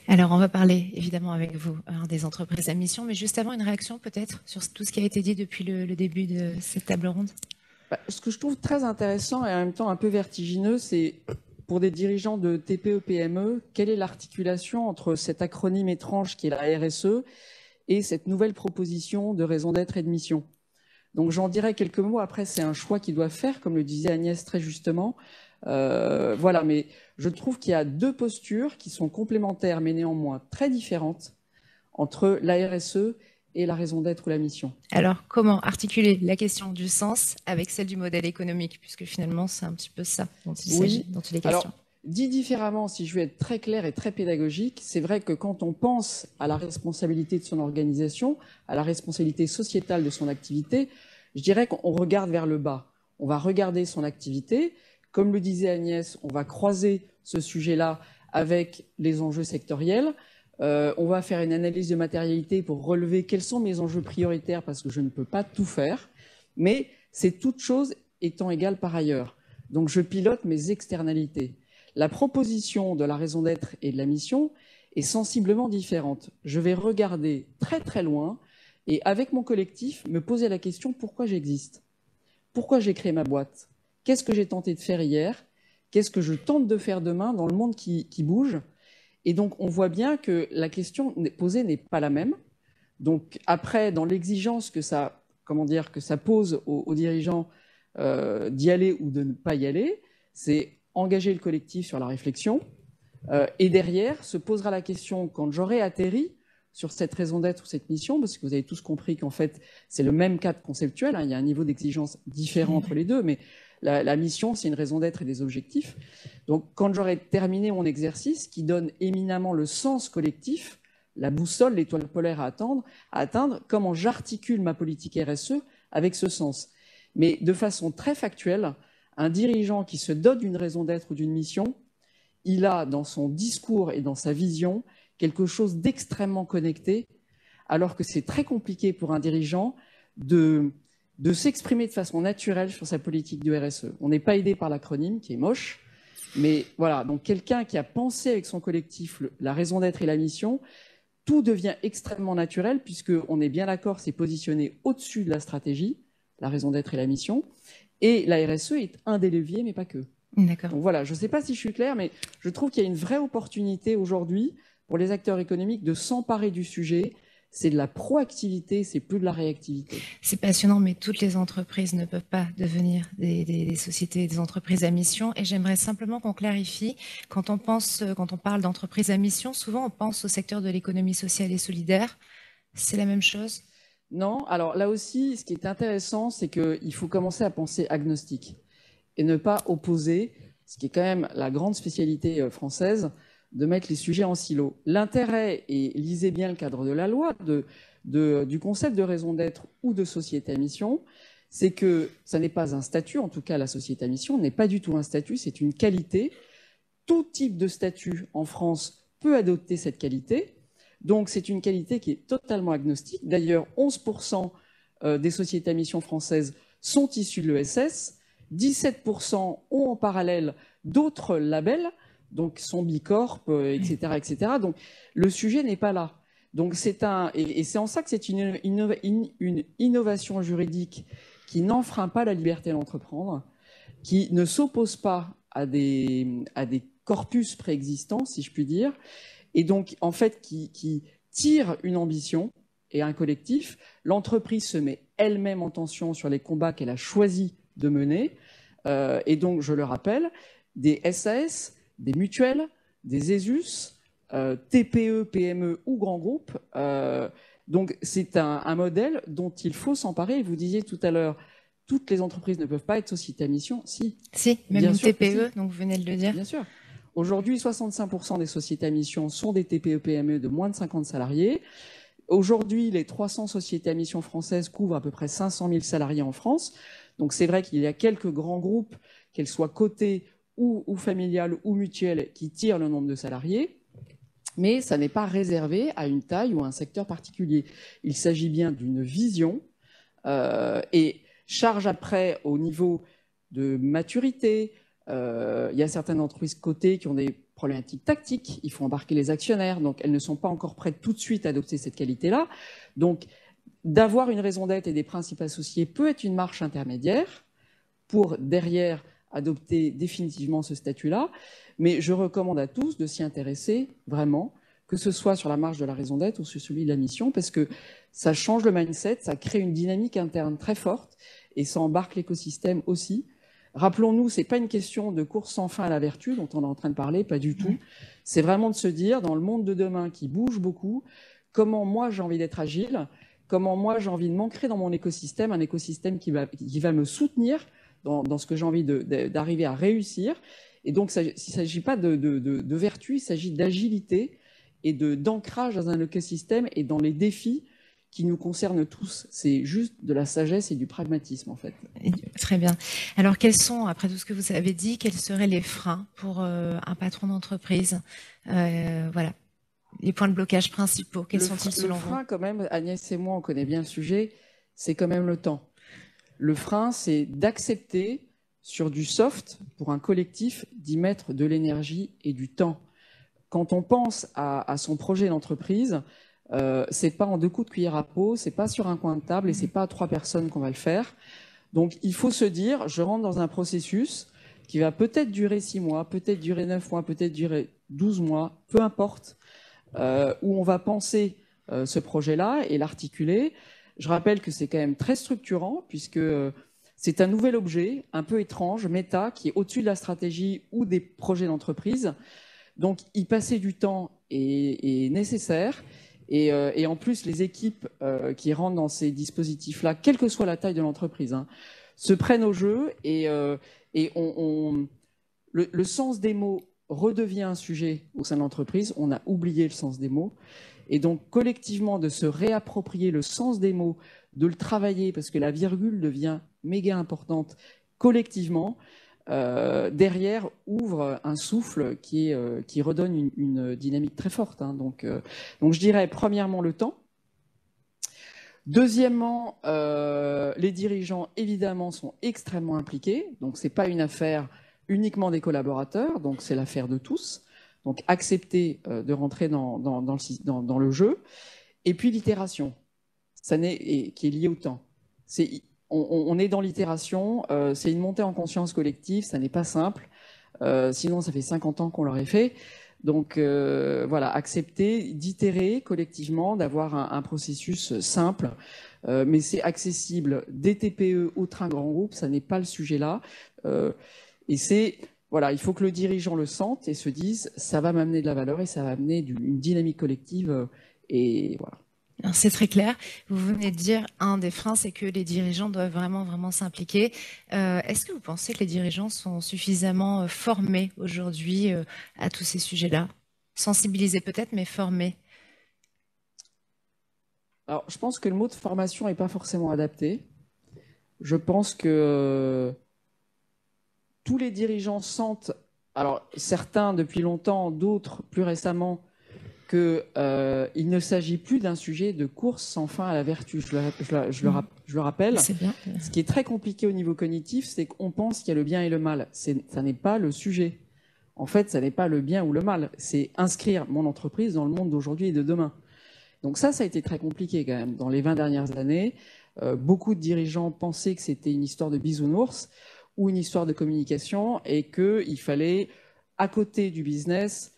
Alors, on va parler évidemment avec vous des entreprises à mission, mais juste avant, une réaction peut-être sur tout ce qui a été dit depuis le début de cette table ronde. Ce que je trouve très intéressant et en même temps un peu vertigineux, c'est pour des dirigeants de TPE-PME, quelle est l'articulation entre cet acronyme étrange qui est la RSE et cette nouvelle proposition de raison d'être et de mission. Donc j'en dirai quelques mots, après c'est un choix qu'ils doivent faire, comme le disait Agnès très justement. Mais je trouve qu'il y a 2 postures qui sont complémentaires mais néanmoins très différentes entre la RSE et la raison d'être ou la mission. Alors, comment articuler la question du sens avec celle du modèle économique, puisque finalement, c'est un petit peu ça dont il est question. Alors, Dit différemment, si je veux être très clair et très pédagogique, c'est vrai que quand on pense à la responsabilité de son organisation, à la responsabilité sociétale de son activité, je dirais qu'on regarde vers le bas. On va regarder son activité. Comme le disait Agnès, on va croiser ce sujet-là avec les enjeux sectoriels. On va faire une analyse de matérialité pour relever quels sont mes enjeux prioritaires parce que je ne peux pas tout faire. Mais c'est toute chose étant égale par ailleurs. Donc je pilote mes externalités. La proposition de la raison d'être et de la mission est sensiblement différente. Je vais regarder très très loin et avec mon collectif me poser la question pourquoi j'existe, pourquoi j'ai créé ma boîte, qu'est-ce que j'ai tenté de faire hier, qu'est-ce que je tente de faire demain dans le monde qui bouge. Et donc on voit bien que la question posée n'est pas la même. Donc après, dans l'exigence que ça, que ça pose aux dirigeants d'y aller ou de ne pas y aller, c'est engager le collectif sur la réflexion. Et derrière, se posera la question, quand j'aurai atterri sur cette raison d'être ou cette mission, parce que vous avez tous compris qu'en fait, c'est le même cadre conceptuel, hein, il y a un niveau d'exigence différent entre les deux, mais la mission, c'est une raison d'être et des objectifs. Donc, quand j'aurai terminé mon exercice, qui donne éminemment le sens collectif, la boussole, l'étoile polaire à atteindre, comment j'articule ma politique RSE avec ce sens. Mais de façon très factuelle, un dirigeant qui se dote d'une raison d'être ou d'une mission, il a dans son discours et dans sa vision quelque chose d'extrêmement connecté, alors que c'est très compliqué pour un dirigeant de s'exprimer de façon naturelle sur sa politique de RSE. On n'est pas aidé par l'acronyme, qui est moche, mais voilà, donc quelqu'un qui a pensé avec son collectif la raison d'être et la mission, tout devient extrêmement naturel, puisqu'on est bien d'accord, c'est positionné au-dessus de la stratégie, la raison d'être et la mission, et la RSE est un des leviers, mais pas que. D'accord. Donc voilà, je ne sais pas si je suis claire, mais je trouve qu'il y a une vraie opportunité aujourd'hui pour les acteurs économiques de s'emparer du sujet. C'est de la proactivité, c'est plus de la réactivité. C'est passionnant, mais toutes les entreprises ne peuvent pas devenir des sociétés, des entreprises à mission. Et j'aimerais simplement qu'on clarifie, quand on parle d'entreprise à mission, souvent on pense au secteur de l'économie sociale et solidaire. C'est la même chose ? Non, alors là aussi, ce qui est intéressant, c'est qu'il faut commencer à penser agnostique et ne pas opposer, ce qui est quand même la grande spécialité française, de mettre les sujets en silo. L'intérêt, et lisez bien le cadre de la loi, du concept de raison d'être ou de société à mission, c'est que ça n'est pas un statut, en tout cas la société à mission n'est pas du tout un statut, c'est une qualité. Tout type de statut en France peut adopter cette qualité. Donc, c'est une qualité qui est totalement agnostique. D'ailleurs, 11% des sociétés à mission françaises sont issues de l'ESS. 17% ont en parallèle d'autres labels, donc sont Bicorp, etc., etc. Donc, le sujet n'est pas là. Donc, c'est en ça que c'est une innovation juridique qui n'enfreint pas la liberté d'entreprendre, qui ne s'oppose pas à des corpus préexistants, si je puis dire, et donc, en fait, qui tire une ambition et un collectif. L'entreprise se met elle-même en tension sur les combats qu'elle a choisi de mener. Et donc, je le rappelle, des SAS, des mutuelles, des ESUS, TPE, PME ou grands groupes. Donc, c'est un modèle dont il faut s'emparer. Vous disiez tout à l'heure, toutes les entreprises ne peuvent pas être sociétés à mission. Si, même une TPE, donc vous venez de le dire. Bien sûr. Aujourd'hui, 65% des sociétés à mission sont des TPE-PME de moins de 50 salariés. Aujourd'hui, les 300 sociétés à mission françaises couvrent à peu près 500 000 salariés en France. Donc, c'est vrai qu'il y a quelques grands groupes, qu'elles soient cotés ou familiales ou mutuelles, qui tirent le nombre de salariés. Mais ça n'est pas réservé à une taille ou à un secteur particulier. Il s'agit bien d'une vision et charge après au niveau de maturité. Il y a certaines entreprises cotées qui ont des problématiques tactiques, il faut embarquer les actionnaires, donc elles ne sont pas encore prêtes tout de suite à adopter cette qualité-là. Donc, d'avoir une raison d'être et des principes associés peut être une marche intermédiaire pour, derrière, adopter définitivement ce statut-là. Mais je recommande à tous de s'y intéresser vraiment, que ce soit sur la marche de la raison d'être ou sur celui de la mission, parce que ça change le mindset, ça crée une dynamique interne très forte et ça embarque l'écosystème aussi. Rappelons-nous, ce n'est pas une question de course sans fin à la vertu dont on est en train de parler, pas du tout. C'est vraiment de se dire, dans le monde de demain qui bouge beaucoup, comment moi j'ai envie d'être agile, comment moi j'ai envie de m'ancrer dans mon écosystème, un écosystème qui va me soutenir dans ce que j'ai envie d'arriver à réussir. Et donc, il ne s'agit pas de vertu, il s'agit d'agilité et d'ancrage dans un écosystème et dans les défis qui nous concernent tous. C'est juste de la sagesse et du pragmatisme, en fait. Très bien. Alors, quels sont, après tout ce que vous avez dit, quels seraient les freins pour un patron d'entreprise? Voilà. Les points de blocage principaux, quels sont-ils selon vous? Le frein, quand même, Agnès et moi, on connaît bien le sujet, c'est quand même le temps. Le frein, c'est d'accepter sur du soft, pour un collectif, d'y mettre de l'énergie et du temps. Quand on pense à son projet d'entreprise, c'est pas en 2 coups de cuillère à peau, c'est pas sur un coin de table et c'est pas à 3 personnes qu'on va le faire. Donc, il faut se dire, je rentre dans un processus qui va peut-être durer 6 mois, peut-être durer 9 mois, peut-être durer 12 mois, peu importe, où on va penser ce projet-là et l'articuler. Je rappelle que c'est quand même très structurant puisque c'est un nouvel objet, un peu étrange, méta, qui est au-dessus de la stratégie ou des projets d'entreprise. Donc, y passer du temps est nécessaire. Et en plus, les équipes qui rentrent dans ces dispositifs-là, quelle que soit la taille de l'entreprise, hein, se prennent au jeu et le sens des mots redevient un sujet au sein de l'entreprise. On a oublié le sens des mots. Et donc, collectivement, de se réapproprier le sens des mots, de le travailler, parce que la virgule devient méga importante collectivement, derrière ouvre un souffle qui redonne une dynamique très forte. Hein. Donc, je dirais, premièrement, le temps. Deuxièmement, les dirigeants, évidemment, sont extrêmement impliqués. Donc, ce n'est pas une affaire uniquement des collaborateurs, donc c'est l'affaire de tous. Donc, accepter de rentrer dans le jeu. Et puis, l'itération, qui est liée au temps. On est dans l'itération, c'est une montée en conscience collective, ça n'est pas simple. Sinon, ça fait 50 ans qu'on l'aurait fait. Donc, voilà, accepter d'itérer collectivement, d'avoir un processus simple. Mais c'est accessible des TPE aux très grands groupes, ça n'est pas le sujet là. Et c'est... Voilà, il faut que le dirigeant le sente et se dise « ça va m'amener de la valeur et ça va amener une dynamique collective ». Et voilà. C'est très clair. Vous venez de dire, un des freins, c'est que les dirigeants doivent vraiment s'impliquer. Est-ce que vous pensez que les dirigeants sont suffisamment formés aujourd'hui à tous ces sujets-là? Sensibilisés peut-être, mais formés? Alors, je pense que le mot de formation n'est pas forcément adapté. Je pense que tous les dirigeants sentent, alors certains depuis longtemps, d'autres plus récemment, qu'il ne s'agit plus d'un sujet de course sans fin à la vertu. Je le rappelle. C'est bien. Ce qui est très compliqué au niveau cognitif, c'est qu'on pense qu'il y a le bien et le mal. Ça n'est pas le sujet. En fait, ça n'est pas le bien ou le mal. C'est inscrire mon entreprise dans le monde d'aujourd'hui et de demain. Donc ça a été très compliqué quand même. Dans les 20 dernières années, beaucoup de dirigeants pensaient que c'était une histoire de bisounours ou une histoire de communication et qu'il fallait, à côté du business,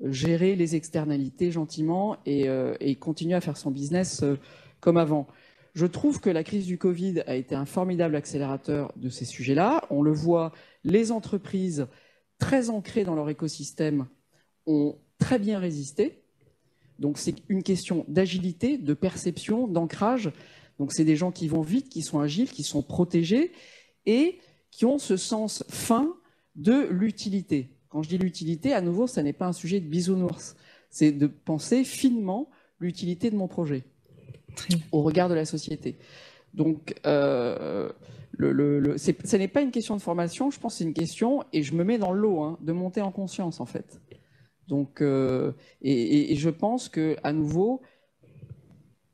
gérer les externalités gentiment et continuer à faire son business comme avant. Je trouve que la crise du Covid a été un formidable accélérateur de ces sujets-là. On le voit, les entreprises très ancrées dans leur écosystème ont très bien résisté. Donc c'est une question d'agilité, de perception, d'ancrage. Donc c'est des gens qui vont vite, qui sont agiles, qui sont protégés et qui ont ce sens fin de l'utilité. Quand je dis l'utilité, à nouveau, ça n'est pas un sujet de bisounours. C'est de penser finement l'utilité de mon projet au regard de la société. Donc, ce n'est pas une question de formation, je pense que c'est une question, et je me mets dans le lot, hein, de monter en conscience, en fait. Donc, et je pense qu'à nouveau,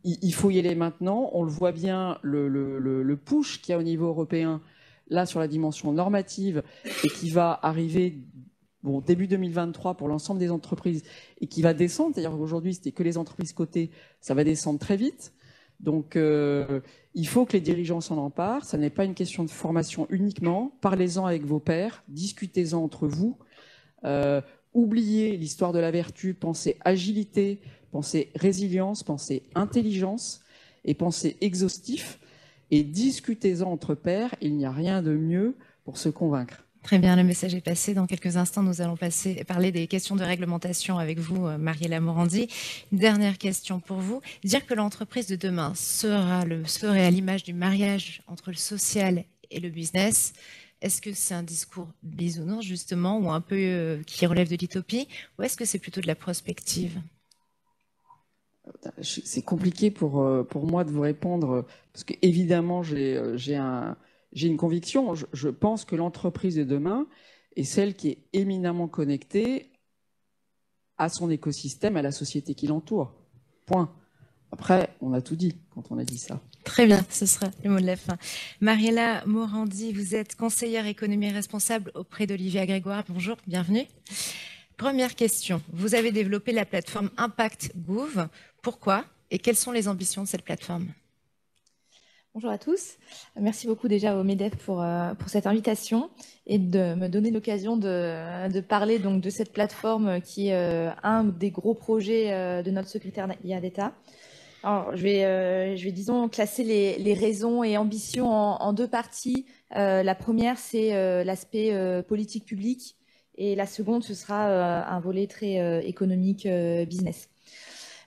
il faut y aller maintenant. On le voit bien, le push qu'il y a au niveau européen, là, sur la dimension normative, et qui va arriver début 2023 pour l'ensemble des entreprises, et qui va descendre. C'est-à-dire qu'aujourd'hui, c'était que les entreprises cotées, ça va descendre très vite. Donc, il faut que les dirigeants s'en emparent. Ça n'est pas une question de formation uniquement. Parlez-en avec vos pairs, discutez-en entre vous. Oubliez l'histoire de la vertu, pensez agilité, pensez résilience, pensez intelligence et pensez exhaustif. Et discutez-en entre pairs, il n'y a rien de mieux pour se convaincre. Très bien, le message est passé. Dans quelques instants, nous allons parler des questions de réglementation avec vous, Mariella Morandi. Une dernière question pour vous. Dire que l'entreprise de demain serait à l'image du mariage entre le social et le business, Est-ce que c'est un discours bisounours, justement, ou un peu qui relève de l'utopie, ou est-ce que c'est plutôt de la prospective? C'est compliqué pour moi de vous répondre, parce que évidemment, j'ai une conviction. Je pense que l'entreprise de demain est celle qui est éminemment connectée à son écosystème, à la société qui l'entoure. Point. Après, on a tout dit quand on a dit ça. Très bien, ce sera le mot de la fin. Mariella Morandi, vous êtes conseillère économie responsable auprès d'Olivier Grégoire. Bonjour, bienvenue. Première question, vous avez développé la plateforme Impact Gouv. Pourquoi et quelles sont les ambitions de cette plateforme? Bonjour à tous. Merci beaucoup déjà au MEDEF pour cette invitation et de me donner l'occasion de parler donc de cette plateforme qui est un des gros projets de notre secrétariat d'État. Alors, je vais disons, classer les raisons et ambitions en deux parties. La première, c'est l'aspect politique publique et la seconde, ce sera un volet très économique business.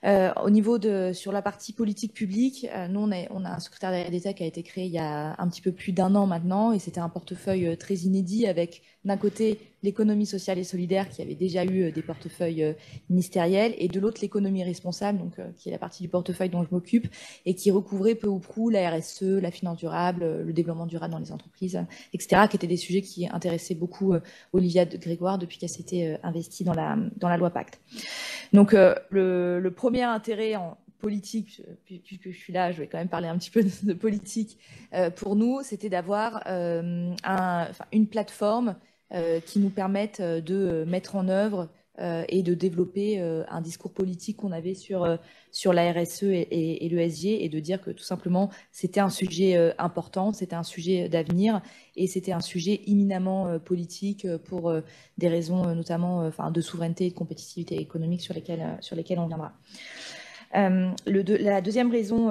Au niveau sur la partie politique publique, nous, on a un secrétariat d'État qui a été créé il y a un petit peu plus d'un an maintenant, et c'était un portefeuille très inédit avec, d'un côté, l'économie sociale et solidaire qui avait déjà eu des portefeuilles ministériels, et de l'autre, l'économie responsable, donc, qui est la partie du portefeuille dont je m'occupe, et qui recouvrait peu ou prou la RSE, la finance durable, le développement durable dans les entreprises, etc., qui étaient des sujets qui intéressaient beaucoup Olivia Grégoire depuis qu'elle s'était investie dans la loi Pacte. Donc, le premier intérêt en politique, puisque je suis là, je vais quand même parler un petit peu de politique, pour nous, c'était d'avoir une plateforme qui nous permette de mettre en œuvre et de développer un discours politique qu'on avait sur la RSE et l'ESG, et de dire que tout simplement, c'était un sujet important, c'était un sujet d'avenir, et c'était un sujet éminemment politique pour des raisons notamment de souveraineté et de compétitivité économique sur lesquelles on viendra. La deuxième raison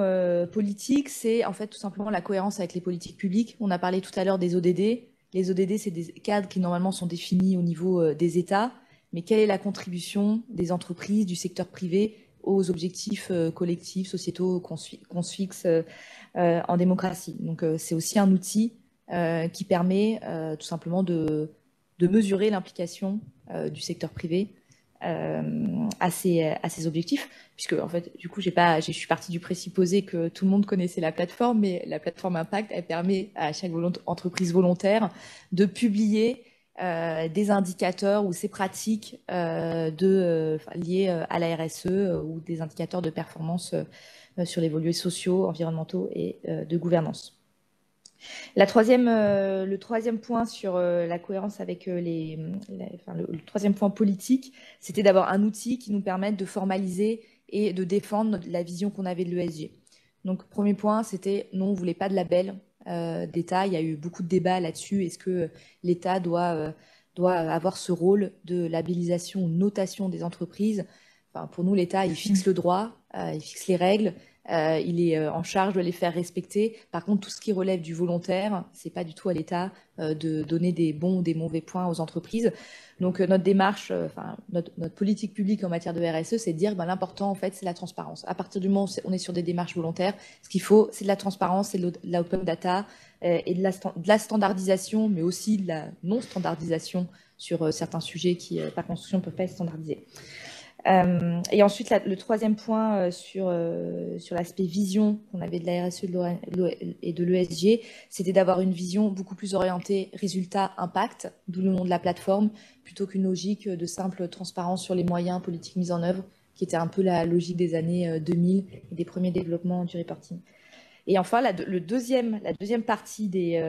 politique, c'est en fait tout simplement la cohérence avec les politiques publiques. On a parlé tout à l'heure des ODD. Les ODD, c'est des cadres qui normalement sont définis au niveau des États, mais quelle est la contribution des entreprises, du secteur privé aux objectifs collectifs, sociétaux qu'on se fixe en démocratie. Donc c'est aussi un outil qui permet tout simplement de mesurer l'implication du secteur privé à ces objectifs, puisque en fait, du coup, je suis partie du présupposé que tout le monde connaissait la plateforme, mais la plateforme Impact, elle permet à chaque entreprise volontaire de publier des indicateurs ou ses pratiques liées à la RSE ou des indicateurs de performance sur les volets sociaux, environnementaux et de gouvernance. Le troisième point sur la cohérence avec le troisième point politique, c'était d'avoir un outil qui nous permette de formaliser et de défendre la vision qu'on avait de l'ESG. Donc, premier point, c'était non, on ne voulait pas de label d'État. Il y a eu beaucoup de débats là-dessus. Est-ce que l'État doit avoir ce rôle de labellisation ou notation des entreprises? Enfin, pour nous, l'État, il fixe le droit, il fixe les règles. Il est en charge de les faire respecter. Par contre, tout ce qui relève du volontaire, c'est pas du tout à l'État de donner des bons ou des mauvais points aux entreprises. Donc notre démarche, notre politique publique en matière de RSE, c'est de dire l'important en fait c'est la transparence. À partir du moment où on est sur des démarches volontaires, ce qu'il faut c'est de la transparence, c'est de l'open data et de la standardisation, mais aussi de la non standardisation sur certains sujets qui par construction ne peuvent pas être standardisés. Et ensuite, le troisième point sur l'aspect vision qu'on avait de la RSE et de l'ESG, c'était d'avoir une vision beaucoup plus orientée résultat-impact, d'où le nom de la plateforme, plutôt qu'une logique de simple transparence sur les moyens politiques mis en œuvre, qui était un peu la logique des années 2000 et des premiers développements du reporting. Et enfin, la deuxième partie des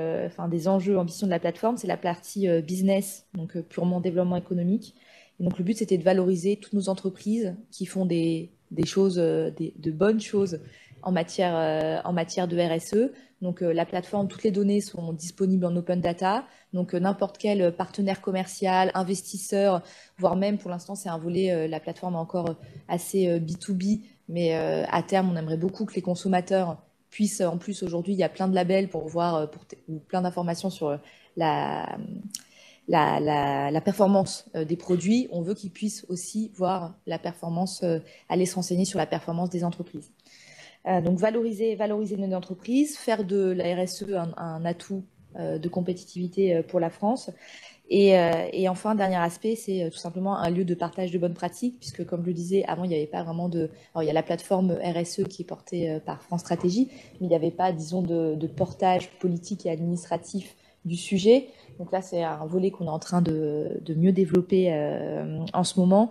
enjeux, ambitions de la plateforme, c'est la partie business, donc purement développement économique. Et donc le but, c'était de valoriser toutes nos entreprises qui font de bonnes choses en matière de RSE. Donc la plateforme, toutes les données sont disponibles en open data. Donc n'importe quel partenaire commercial, investisseur, voire même pour l'instant c'est un volet, la plateforme est encore assez B2B, mais à terme on aimerait beaucoup que les consommateurs puissent, en plus aujourd'hui il y a plein de labels pour voir ou plein d'informations sur la performance des produits, on veut qu'ils puissent aussi voir la performance, aller se renseigner sur la performance des entreprises. Donc valoriser nos entreprises, faire de la RSE un atout de compétitivité pour la France. Et enfin, dernier aspect, c'est tout simplement un lieu de partage de bonnes pratiques, puisque comme je le disais, avant, il n'y avait pas vraiment de... Alors, il y a la plateforme RSE qui est portée par France Stratégie, mais il n'y avait pas, disons, de portage politique et administratif du sujet. Donc là, c'est un volet qu'on est en train de mieux développer en ce moment.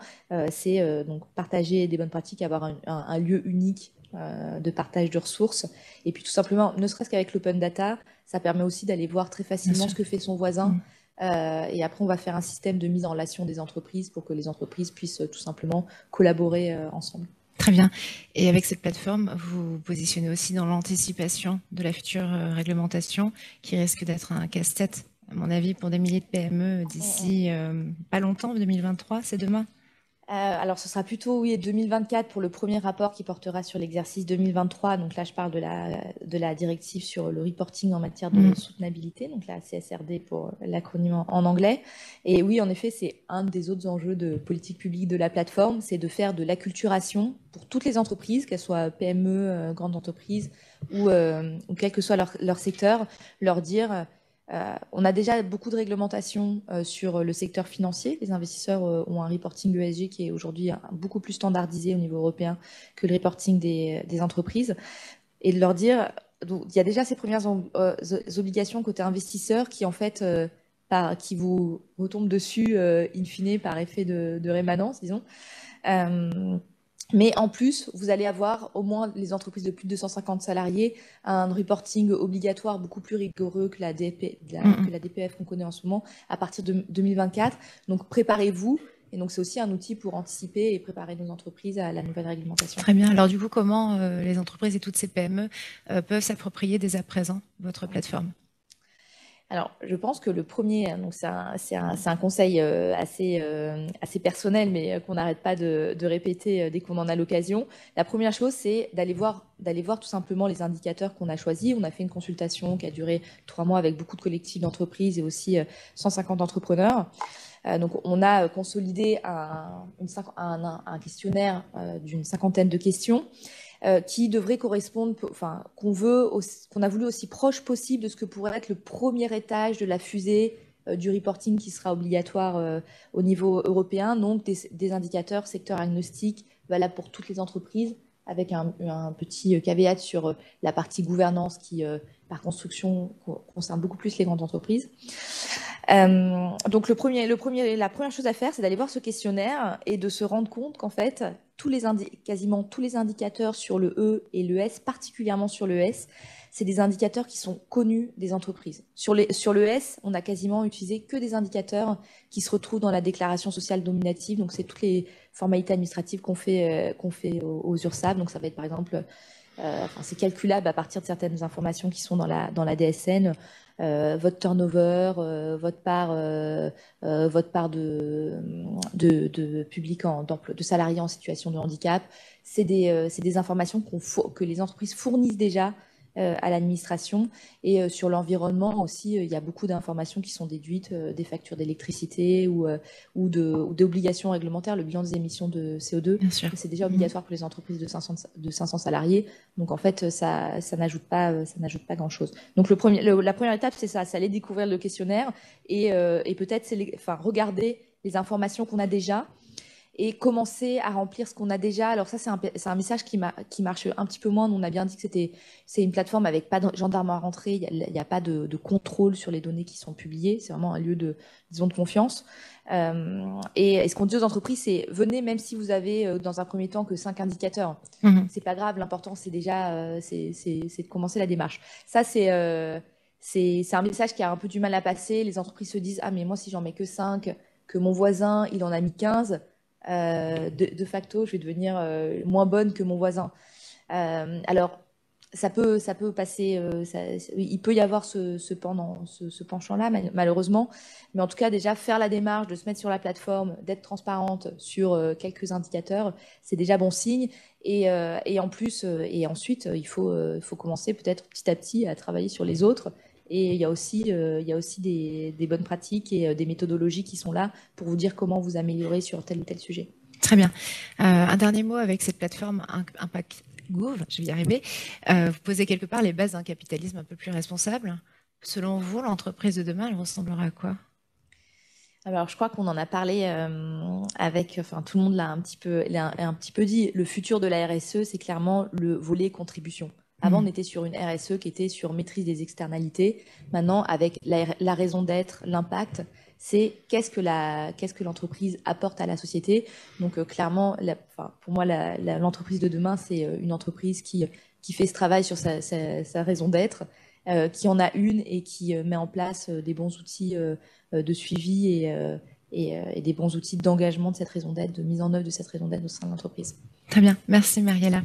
C'est donc partager des bonnes pratiques, avoir un lieu unique de partage de ressources. Et puis tout simplement, ne serait-ce qu'avec l'open data, ça permet aussi d'aller voir très facilement ce que fait son voisin. Et après, on va faire un système de mise en relation des entreprises pour que les entreprises puissent tout simplement collaborer ensemble. Très bien. Et avec cette plateforme, vous vous positionnez aussi dans l'anticipation de la future réglementation qui risque d'être un casse-tête, à mon avis, pour des milliers de PME d'ici pas longtemps, 2023, c'est demain? Alors, ce sera plutôt, oui, 2024 pour le premier rapport qui portera sur l'exercice 2023. Donc là, je parle de la directive sur le reporting en matière de soutenabilité, donc la CSRD pour l'acronyme en anglais. Et oui, en effet, c'est un des autres enjeux de politique publique de la plateforme, c'est de faire de l'acculturation pour toutes les entreprises, qu'elles soient PME, grandes entreprises ou quel que soit leur secteur, leur dire... on a déjà beaucoup de réglementations sur le secteur financier. Les investisseurs ont un reporting ESG qui est aujourd'hui beaucoup plus standardisé au niveau européen que le reporting des entreprises. Et de leur dire, donc, il y a déjà ces premières obligations côté investisseurs qui en fait qui vous retombent dessus in fine par effet de rémanence, disons. Mais en plus, vous allez avoir, au moins les entreprises de plus de 250 salariés, un reporting obligatoire beaucoup plus rigoureux que la DPF qu'on connaît en ce moment à partir de 2024. Donc, préparez-vous. Et donc, c'est aussi un outil pour anticiper et préparer nos entreprises à la nouvelle réglementation. Très bien. Alors, du coup, comment les entreprises et toutes ces PME peuvent s'approprier dès à présent votre plateforme? Alors, je pense que le premier, donc c'est un conseil assez personnel, mais qu'on n'arrête pas de répéter dès qu'on en a l'occasion. La première chose, c'est d'aller voir tout simplement les indicateurs qu'on a choisis. On a fait une consultation qui a duré 3 mois avec beaucoup de collectifs d'entreprises et aussi 150 entrepreneurs. Donc, on a consolidé un questionnaire d'une 50aine de questions. Qui devrait correspondre, enfin, qu'on a voulu aussi proche possible de ce que pourrait être le premier étage de la fusée du reporting qui sera obligatoire au niveau européen, donc des indicateurs secteur agnostique valables pour toutes les entreprises, avec un petit caveat sur la partie gouvernance qui, par construction, concerne beaucoup plus les grandes entreprises. Donc la première chose à faire, c'est d'aller voir ce questionnaire et de se rendre compte qu'en fait, quasiment tous les indicateurs sur le E et le S, particulièrement sur le S, c'est des indicateurs qui sont connus des entreprises. Sur le S, on a quasiment utilisé que des indicateurs qui se retrouvent dans la déclaration sociale nominative. Donc, c'est toutes les formalités administratives qu'on fait aux URSSAF. Donc, ça va être par exemple, c'est calculable à partir de certaines informations qui sont dans la DSN. Votre turnover, votre part de public de salariés en situation de handicap. C'est des informations que les entreprises fournissent déjà à l'administration. Et sur l'environnement aussi, il y a beaucoup d'informations qui sont déduites des factures d'électricité ou d'obligations réglementaires, le bilan des émissions de CO2. C'est déjà obligatoire pour les entreprises de 500 salariés. Donc en fait, ça n'ajoute pas grand-chose. Donc la première étape, c'est ça, c'est aller découvrir le questionnaire et peut-être regarder les informations qu'on a déjà et commencer à remplir ce qu'on a déjà. Alors ça, c'est un message qui marche un petit peu moins. On a bien dit que c'est une plateforme avec pas de gendarme à rentrer, il n'y a pas de contrôle sur les données qui sont publiées. C'est vraiment un lieu de confiance. Et ce qu'on dit aux entreprises, c'est venez même si vous avez dans un premier temps que 5 indicateurs. C'est pas grave, l'important c'est déjà c'est de commencer la démarche. Ça, c'est un message qui a un peu du mal à passer. Les entreprises se disent « Ah, mais moi, si j'en mets que 5, que mon voisin, il en a mis 15, de facto, je vais devenir moins bonne que mon voisin. » Alors, ça peut passer, il peut y avoir ce penchant-là, malheureusement. Mais en tout cas, déjà, faire la démarche de se mettre sur la plateforme, d'être transparente sur quelques indicateurs, c'est déjà bon signe. Et en plus, et ensuite, il faut commencer peut-être petit à petit à travailler sur les autres. Et il y a aussi des bonnes pratiques et des méthodologies qui sont là pour vous dire comment vous améliorer sur tel ou tel sujet. Très bien. Un dernier mot avec cette plateforme Impact Gouv, je vais y arriver. Vous posez quelque part les bases d'un capitalisme un peu plus responsable. Selon vous, l'entreprise de demain, elle ressemblera à quoi? Alors, je crois qu'on en a parlé enfin, tout le monde l'a un petit peu dit. Le futur de la RSE, c'est clairement le volet contribution. Avant, on était sur une RSE qui était sur maîtrise des externalités. Maintenant, avec la raison d'être, l'impact, c'est qu'est-ce que l'entreprise apporte à la société. Donc, clairement, enfin, pour moi, l'entreprise de demain, c'est une entreprise qui fait ce travail sur sa raison d'être, qui en a une et qui met en place des bons outils de suivi et des bons outils d'engagement de cette raison d'être, de mise en œuvre de cette raison d'être au sein de l'entreprise. Très bien, merci Mariella.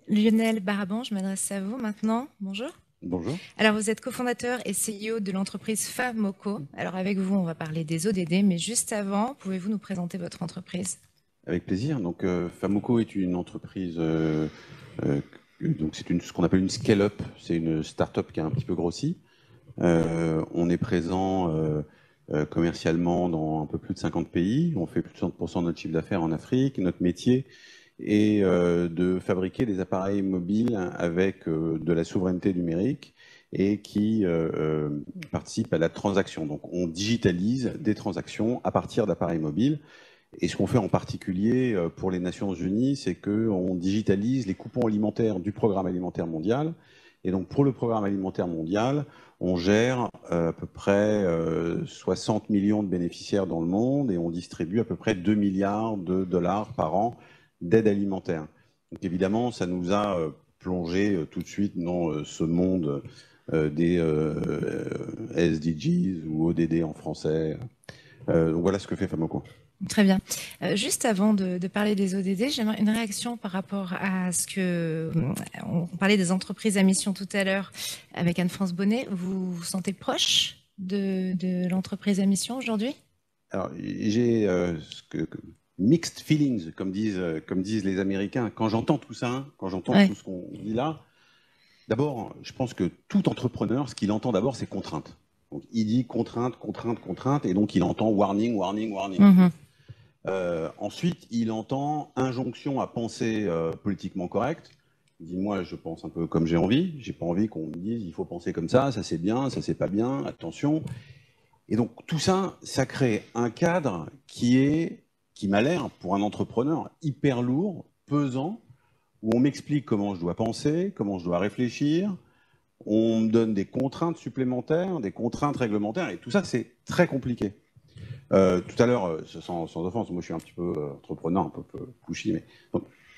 Lionel Baraban, je m'adresse à vous maintenant. Bonjour. Bonjour. Alors, vous êtes cofondateur et CEO de l'entreprise Famoco. Alors, avec vous, on va parler des ODD, mais juste avant, pouvez-vous nous présenter votre entreprise? Avec plaisir. Donc, Famoco est une entreprise, donc c'est ce qu'on appelle une scale-up. C'est une start-up qui a un petit peu grossi. On est présent commercialement dans un peu plus de 50 pays. On fait plus de 60% de notre chiffre d'affaires en Afrique. Notre métier est de fabriquer des appareils mobiles avec de la souveraineté numérique et qui participent à la transaction. Donc, on digitalise des transactions à partir d'appareils mobiles. Et ce qu'on fait en particulier pour les Nations Unies, c'est qu'on digitalise les coupons alimentaires du Programme alimentaire mondial. Et donc, pour le Programme alimentaire mondial, on gère à peu près 60 millions de bénéficiaires dans le monde et on distribue à peu près 2 milliards de dollars par an d'aide alimentaire. Donc, évidemment, ça nous a plongé tout de suite dans ce monde des SDGs ou ODD en français. Donc, voilà ce que fait Famoco. Très bien. Juste avant de parler des ODD, j'aimerais une réaction par rapport à ce que... On parlait des entreprises à mission tout à l'heure avec Anne-France Bonnet. Vous vous sentez proche de l'entreprise à mission aujourd'hui? Alors, j'ai mixed feelings, comme disent les Américains. Quand j'entends tout ça, quand j'entends tout ce qu'on dit là, d'abord, je pense que tout entrepreneur, ce qu'il entend d'abord, c'est contrainte. Donc, il dit contrainte, contrainte, contrainte, et donc il entend warning, warning, warning. Mm-hmm. Ensuite, il entend injonction à penser politiquement correct. Il dit, moi, je pense un peu comme j'ai envie. J'ai pas envie qu'on me dise, il faut penser comme ça c'est bien, ça c'est pas bien, attention. Et donc, tout ça, ça crée un cadre qui m'a l'air, pour un entrepreneur, hyper lourd, pesant, où on m'explique comment je dois penser, comment je dois réfléchir. On me donne des contraintes supplémentaires, des contraintes réglementaires, et tout ça, c'est très compliqué. Tout à l'heure, sans offense, moi je suis un petit peu entrepreneur, un peu pushy,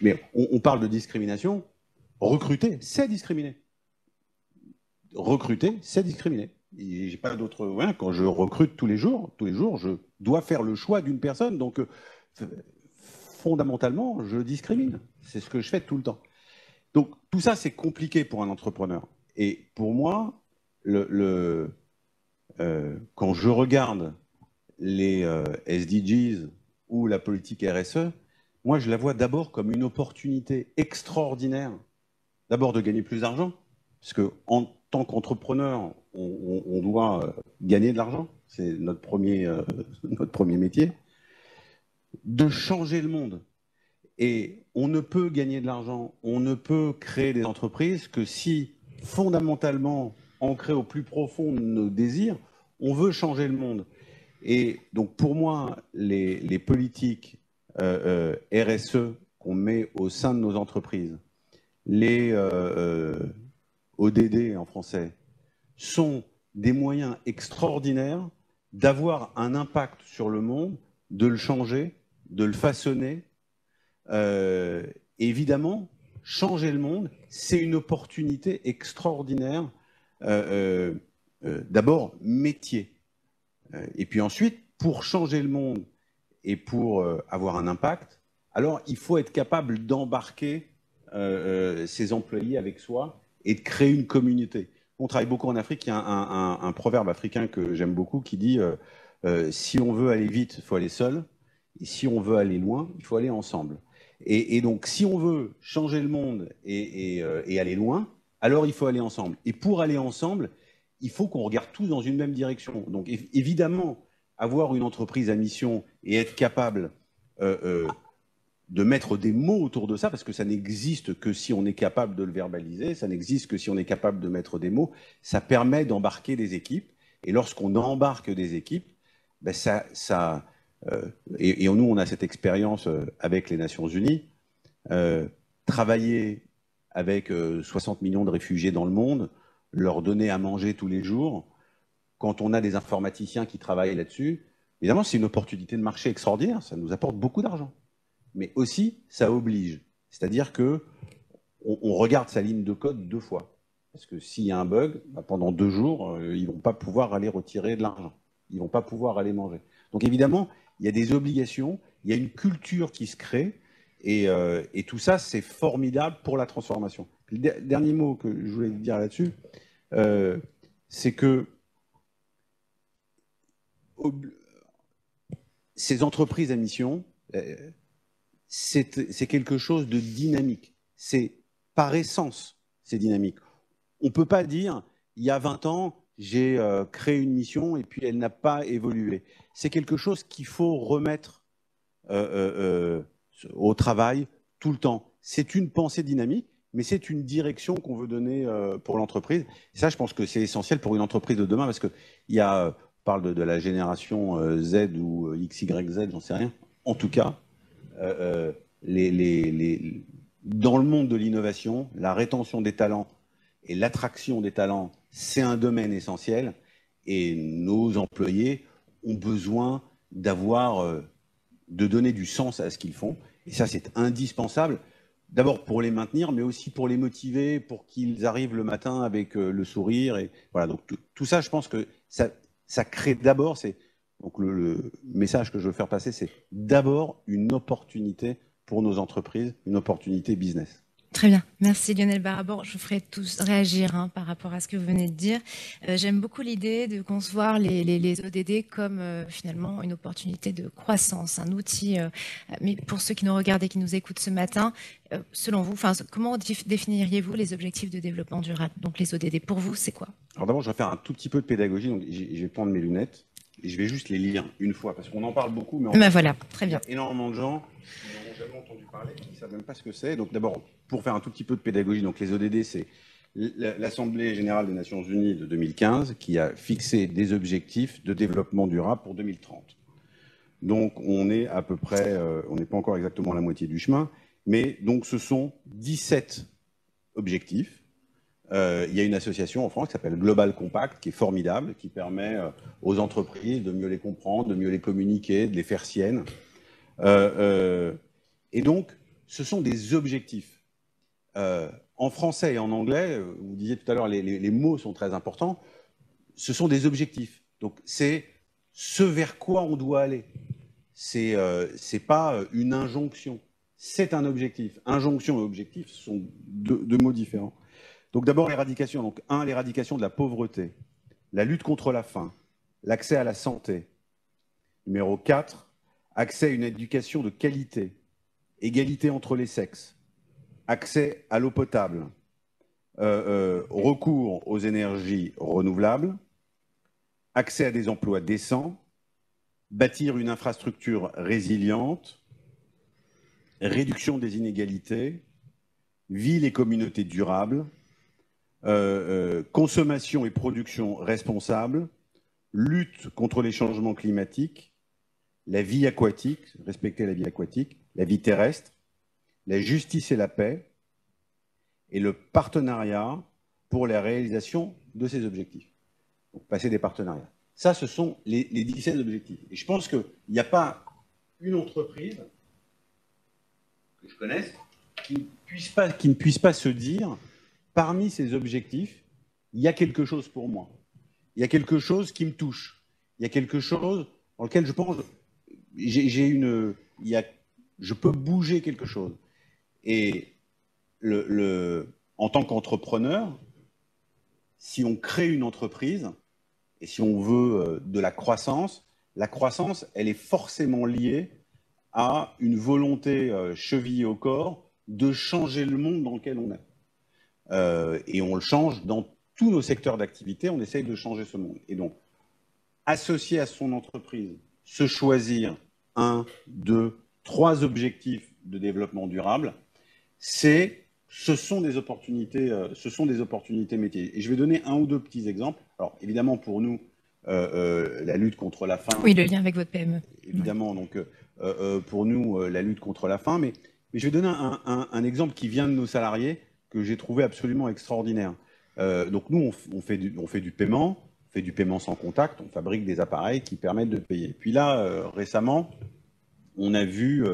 mais on parle de discrimination. Recruter, c'est discriminer. Recruter, c'est discriminer. J'ai pas d'autre. Ouais, quand je recrute tous les jours, je dois faire le choix d'une personne. Donc, fondamentalement, je discrimine. C'est ce que je fais tout le temps. Donc, tout ça, c'est compliqué pour un entrepreneur. Et pour moi, quand je regarde les SDGs ou la politique RSE, moi, je la vois d'abord comme une opportunité extraordinaire, d'abord de gagner plus d'argent, parce qu'en tant qu'entrepreneur, on doit gagner de l'argent, c'est notre premier métier, de changer le monde. Et on ne peut gagner de l'argent, on ne peut créer des entreprises que si, fondamentalement, ancré au plus profond de nos désirs, on veut changer le monde. Et donc, pour moi, les politiques RSE qu'on met au sein de nos entreprises, les ODD en français, sont des moyens extraordinaires d'avoir un impact sur le monde, de le changer, de le façonner. Évidemment, changer le monde, c'est une opportunité extraordinaire. D'abord, métier. Et puis ensuite, pour changer le monde et pour avoir un impact, alors il faut être capable d'embarquer ses employés avec soi et de créer une communauté. On travaille beaucoup en Afrique, il y a un proverbe africain que j'aime beaucoup qui dit si on veut aller vite, il faut aller seul, et si on veut aller loin, il faut aller ensemble. Et donc, si on veut changer le monde et aller loin, alors il faut aller ensemble. Et pour aller ensemble, il faut qu'on regarde tous dans une même direction. Donc, évidemment, avoir une entreprise à mission et être capable de mettre des mots autour de ça, parce que ça n'existe que si on est capable de le verbaliser, ça n'existe que si on est capable de mettre des mots. Ça permet d'embarquer des équipes, et lorsqu'on embarque des équipes, ben et nous, on a cette expérience avec les Nations Unies, travailler avec 60 millions de réfugiés dans le monde, leur donner à manger tous les jours, quand on a des informaticiens qui travaillent là-dessus, évidemment, c'est une opportunité de marché extraordinaire, ça nous apporte beaucoup d'argent. Mais aussi, ça oblige. C'est-à-dire qu'on regarde sa ligne de code 2 fois. Parce que s'il y a un bug, bah, pendant 2 jours, ils ne vont pas pouvoir aller retirer de l'argent. Ils ne vont pas pouvoir aller manger. Donc évidemment, il y a des obligations, il y a une culture qui se crée, et tout ça, c'est formidable pour la transformation. Le dernier mot que je voulais dire là-dessus, c'est que ces entreprises à mission, c'est quelque chose de dynamique. C'est par essence, c'est dynamique. On ne peut pas dire, il y a 20 ans, j'ai créé une mission et puis elle n'a pas évolué. C'est quelque chose qu'il faut remettre au travail tout le temps. C'est une pensée dynamique, mais c'est une direction qu'on veut donner pour l'entreprise. Et ça, je pense que c'est essentiel pour une entreprise de demain, parce qu'il y a, on parle de la génération Z ou XYZ, j'en sais rien. En tout cas, dans le monde de l'innovation, la rétention des talents et l'attraction des talents, c'est un domaine essentiel. Et nos employés ont besoin de donner du sens à ce qu'ils font. Et ça, c'est indispensable. D'abord pour les maintenir, mais aussi pour les motiver, pour qu'ils arrivent le matin avec le sourire. Et voilà. Donc tout ça, je pense que ça crée d'abord. Donc le message que je veux faire passer, c'est d'abord une opportunité pour nos entreprises, une opportunité business. Très bien, merci Lionel Barbor. Je vous ferai tous réagir par rapport à ce que vous venez de dire. J'aime beaucoup l'idée de concevoir les ODD comme finalement une opportunité de croissance, un outil. Mais pour ceux qui nous regardent et qui nous écoutent ce matin, selon vous, comment définiriez-vous les objectifs de développement durable? Donc les ODD, pour vous, c'est quoi? Alors d'abord, je vais faire un tout petit peu de pédagogie. Donc je vais prendre mes lunettes et je vais juste les lire une fois, parce qu'on en parle beaucoup, mais voilà, très bien. Il y a énormément de gens qui n'en ont jamais entendu parler, qui ne savent même pas ce que c'est. Donc d'abord, pour faire un tout petit peu de pédagogie, donc les ODD, c'est l'Assemblée générale des Nations Unies de 2015 qui a fixé des objectifs de développement durable pour 2030. Donc on est à peu près, on n'est pas encore exactement à la moitié du chemin, mais donc ce sont 17 objectifs. Il y a une association en France qui s'appelle Global Compact, qui est formidable, qui permet aux entreprises de mieux les comprendre, de mieux les communiquer, de les faire siennes. Et donc, ce sont des objectifs. En français et en anglais, vous disiez tout à l'heure, les mots sont très importants. Ce sont des objectifs. Donc, c'est ce vers quoi on doit aller. C'est pas une injonction. C'est un objectif. Injonction et objectif sont deux mots différents. Donc d'abord l'éradication. Donc l'éradication de la pauvreté, la lutte contre la faim, l'accès à la santé. Numéro 4, accès à une éducation de qualité, égalité entre les sexes, accès à l'eau potable, recours aux énergies renouvelables, accès à des emplois décents, bâtir une infrastructure résiliente, réduction des inégalités, ville et communautés durables, consommation et production responsable, lutte contre les changements climatiques, la vie aquatique, respecter la vie aquatique, la vie terrestre, la justice et la paix, et le partenariat pour la réalisation de ces objectifs. Donc, passer des partenariats. Ça, ce sont les 17 objectifs. Et je pense qu'il n'y a pas une entreprise que je connaisse qui ne puisse pas se dire, parmi ces objectifs, il y a quelque chose pour moi. Il y a quelque chose qui me touche. Il y a quelque chose dans lequel je pense, je peux bouger quelque chose. Et en tant qu'entrepreneur, si on crée une entreprise et si on veut de la croissance, elle est forcément liée à une volonté chevillée au corps de changer le monde dans lequel on est. Et on le change dans tous nos secteurs d'activité, on essaye de changer ce monde. Et donc, associer à son entreprise, se choisir 1, 2, 3 objectifs de développement durable, ce sont des opportunités métiers. Et je vais donner un ou deux petits exemples. Alors, évidemment, pour nous, la lutte contre la faim. Oui, le lien avec votre PME. Évidemment, donc pour nous, la lutte contre la faim. Mais je vais donner un exemple qui vient de nos salariés que j'ai trouvé absolument extraordinaire. Donc nous, on fait du paiement, on fait du paiement sans contact, on fabrique des appareils qui permettent de payer. Puis là, récemment, on a vu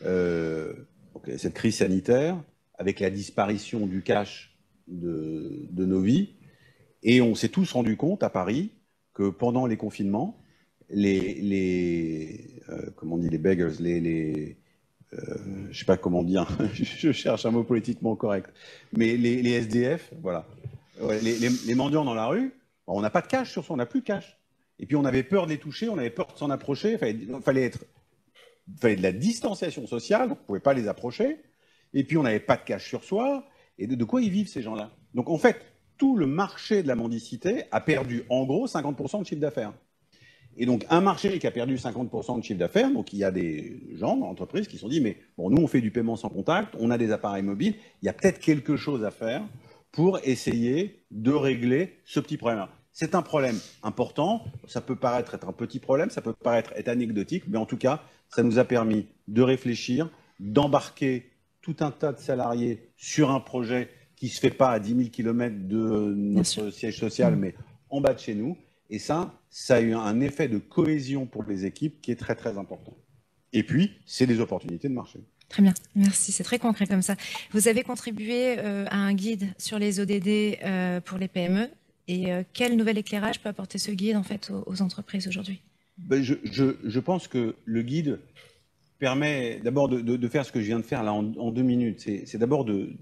cette crise sanitaire avec la disparition du cash de nos vies. Et on s'est tous rendu compte à Paris que pendant les confinements, comment on dit, les beggars, je sais pas comment dire, je cherche un mot politiquement correct, mais les SDF, voilà, ouais, les mendiants dans la rue, on n'a pas de cash sur soi, on n'a plus de cash. Et puis on avait peur de les toucher, on avait peur de s'en approcher, il fallait de la distanciation sociale, donc on ne pouvait pas les approcher, et puis on n'avait pas de cash sur soi, et de quoi ils vivent ces gens-là? Donc en fait, tout le marché de la mendicité a perdu en gros 50% de chiffre d'affaires. Et donc, un marché qui a perdu 50% de chiffre d'affaires, donc il y a des gens dans l'entreprise qui se sont dit, mais bon, nous, on fait du paiement sans contact, on a des appareils mobiles, il y a peut-être quelque chose à faire pour essayer de régler ce petit problème-là. C'est un problème important, ça peut paraître être un petit problème, ça peut paraître être anecdotique, mais en tout cas, ça nous a permis de réfléchir, d'embarquer tout un tas de salariés sur un projet qui ne se fait pas à 10 000 km de notre siège social, mais en bas de chez nous. Et ça a eu un effet de cohésion pour les équipes qui est très, très important. Et puis, c'est des opportunités de marché. Très bien, merci. C'est très concret comme ça. Vous avez contribué à un guide sur les ODD pour les PME. Et quel nouvel éclairage peut apporter ce guide en fait aux entreprises aujourd'hui? Je pense que le guide permet d'abord de faire ce que je viens de faire là en 2 minutes. C'est d'abord de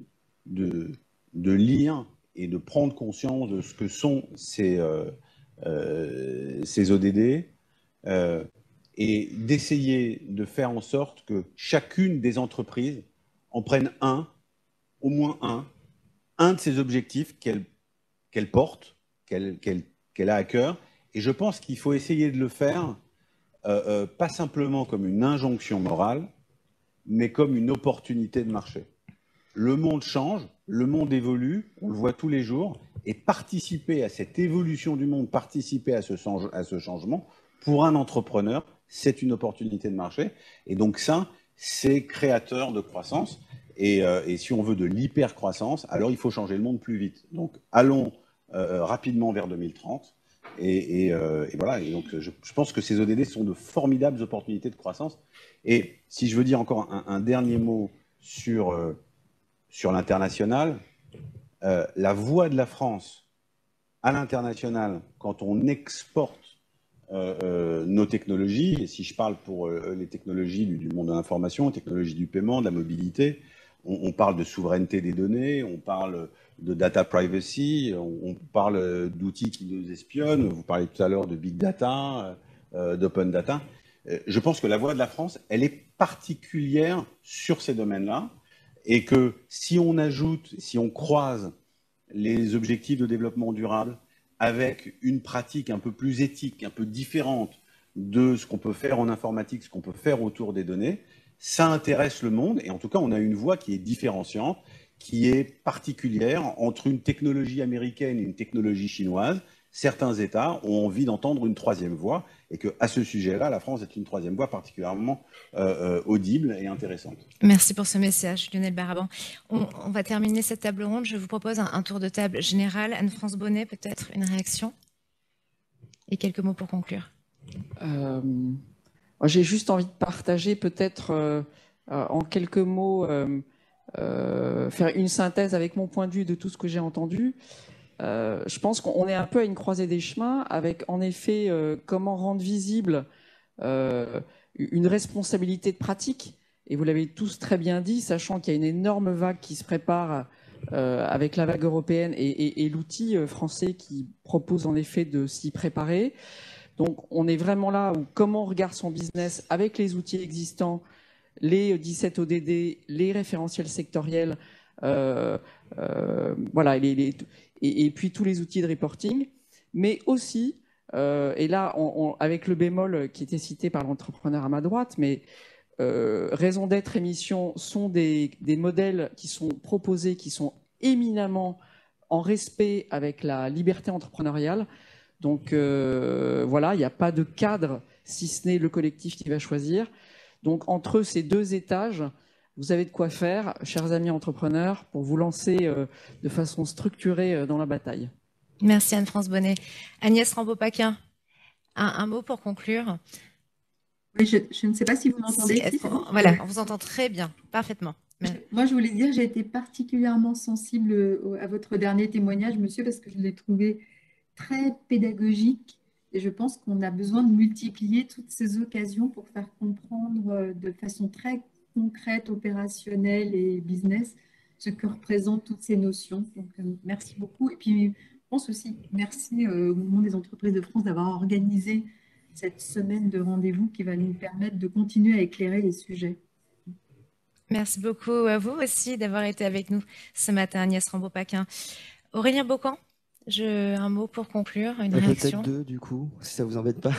lire et de prendre conscience de ce que sont ces ODD et d'essayer de faire en sorte que chacune des entreprises en prenne au moins un de ces objectifs qu'elle porte, qu'elle a à cœur. Et je pense qu'il faut essayer de le faire pas simplement comme une injonction morale, mais comme une opportunité de marché. Le monde change, le monde évolue, on le voit tous les jours, et participer à cette évolution du monde, participer à ce changement, pour un entrepreneur, c'est une opportunité de marché. Et donc ça, c'est créateur de croissance. Et si on veut de l'hyper-croissance, alors il faut changer le monde plus vite. Donc allons rapidement vers 2030. Et voilà. Et donc je pense que ces ODD sont de formidables opportunités de croissance. Et si je veux dire encore un dernier mot sur l'international, la voix de la France à l'international, quand on exporte nos technologies, et si je parle pour les technologies du monde de l'information, les technologies du paiement, de la mobilité, on parle de souveraineté des données, on parle de data privacy, on parle d'outils qui nous espionnent, vous parlez tout à l'heure de big data, d'open data. Je pense que la voix de la France, elle est particulière sur ces domaines-là, et que si on croise les objectifs de développement durable avec une pratique un peu plus éthique, un peu différente de ce qu'on peut faire en informatique, ce qu'on peut faire autour des données, ça intéresse le monde. Et en tout cas, on a une voix qui est différenciante, qui est particulière entre une technologie américaine et une technologie chinoise. Certains États ont envie d'entendre une troisième voix, et qu'à ce sujet-là, la France est une troisième voix particulièrement audible et intéressante. Merci pour ce message, Lionel Baraban. On va terminer cette table ronde. Je vous propose un tour de table général. Anne-France Bonnet, peut-être une réaction et quelques mots pour conclure. J'ai juste envie de partager peut-être en quelques mots, faire une synthèse avec mon point de vue de tout ce que j'ai entendu. Je pense qu'on est un peu à une croisée des chemins avec, en effet, comment rendre visible une responsabilité de pratique. Et vous l'avez tous très bien dit, sachant qu'il y a une énorme vague qui se prépare avec la vague européenne et l'outil français qui propose en effet de s'y préparer. Donc, on est vraiment là où comment on regarde son business avec les outils existants, les 17 ODD, les référentiels sectoriels, voilà, et puis tous les outils de reporting, mais aussi, et là, avec le bémol qui était cité par l'entrepreneur à ma droite, mais Raison d'être émission sont des modèles qui sont proposés, qui sont éminemment en respect avec la liberté entrepreneuriale. Donc voilà, il n'y a pas de cadre si ce n'est le collectif qui va choisir. Donc entre ces deux étages, vous avez de quoi faire, chers amis entrepreneurs, pour vous lancer de façon structurée dans la bataille. Merci Anne-France Bonnet. Agnès Rambaud-Paquin, un mot pour conclure. Oui, je ne sais pas si vous m'entendez. Voilà, on vous entend très bien, parfaitement. Moi, je voulais dire, j'ai été particulièrement sensible à votre dernier témoignage, monsieur, parce que je l'ai trouvé très pédagogique. Et je pense qu'on a besoin de multiplier toutes ces occasions pour faire comprendre de façon très concrète, opérationnelle et business ce que représentent toutes ces notions. Donc, merci beaucoup. Et puis, je pense aussi, merci au Mouvement des entreprises de France d'avoir organisé cette semaine de rendez-vous qui va nous permettre de continuer à éclairer les sujets. Merci beaucoup à vous aussi d'avoir été avec nous ce matin, Agnès Rambaud-Paquin. Aurélien Baucan, un mot pour conclure, une réaction? Peut-être deux, du coup, si ça vous embête pas.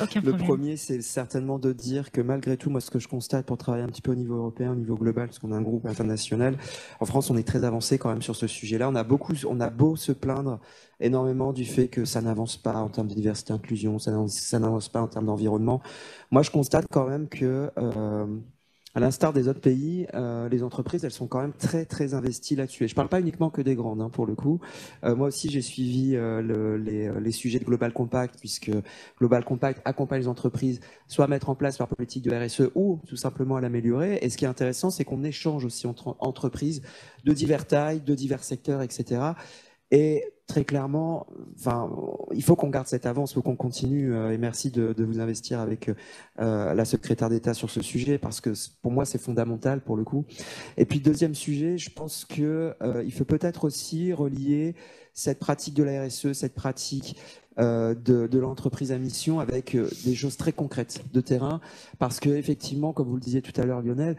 Aucun Le problème. premier, c'est certainement de dire que malgré tout, moi, ce que je constate pour travailler un petit peu au niveau européen, au niveau global, parce qu'on a un groupe international, en France, on est très avancé quand même sur ce sujet-là. On a beau se plaindre énormément du fait que ça n'avance pas en termes de diversité, inclusion, ça n'avance pas en termes d'environnement. Moi, je constate quand même que à l'instar des autres pays, les entreprises, elles sont quand même très, très investies là-dessus. Et je ne parle pas uniquement que des grandes, hein, pour le coup. Moi aussi, j'ai suivi les sujets de Global Compact, puisque Global Compact accompagne les entreprises soit à mettre en place leur politique de RSE ou tout simplement à l'améliorer. Et ce qui est intéressant, c'est qu'on échange aussi entre entreprises de diverses tailles, de divers secteurs, etc. Et très clairement, enfin, il faut qu'on garde cette avance, il faut qu'on continue. Et merci de vous investir avec la secrétaire d'État sur ce sujet, parce que pour moi, c'est fondamental pour le coup. Et puis, deuxième sujet, je pense que il faut peut-être aussi relier cette pratique de la RSE, cette pratique de l'entreprise à mission avec des choses très concrètes de terrain, parce que effectivement, comme vous le disiez tout à l'heure, Lionel,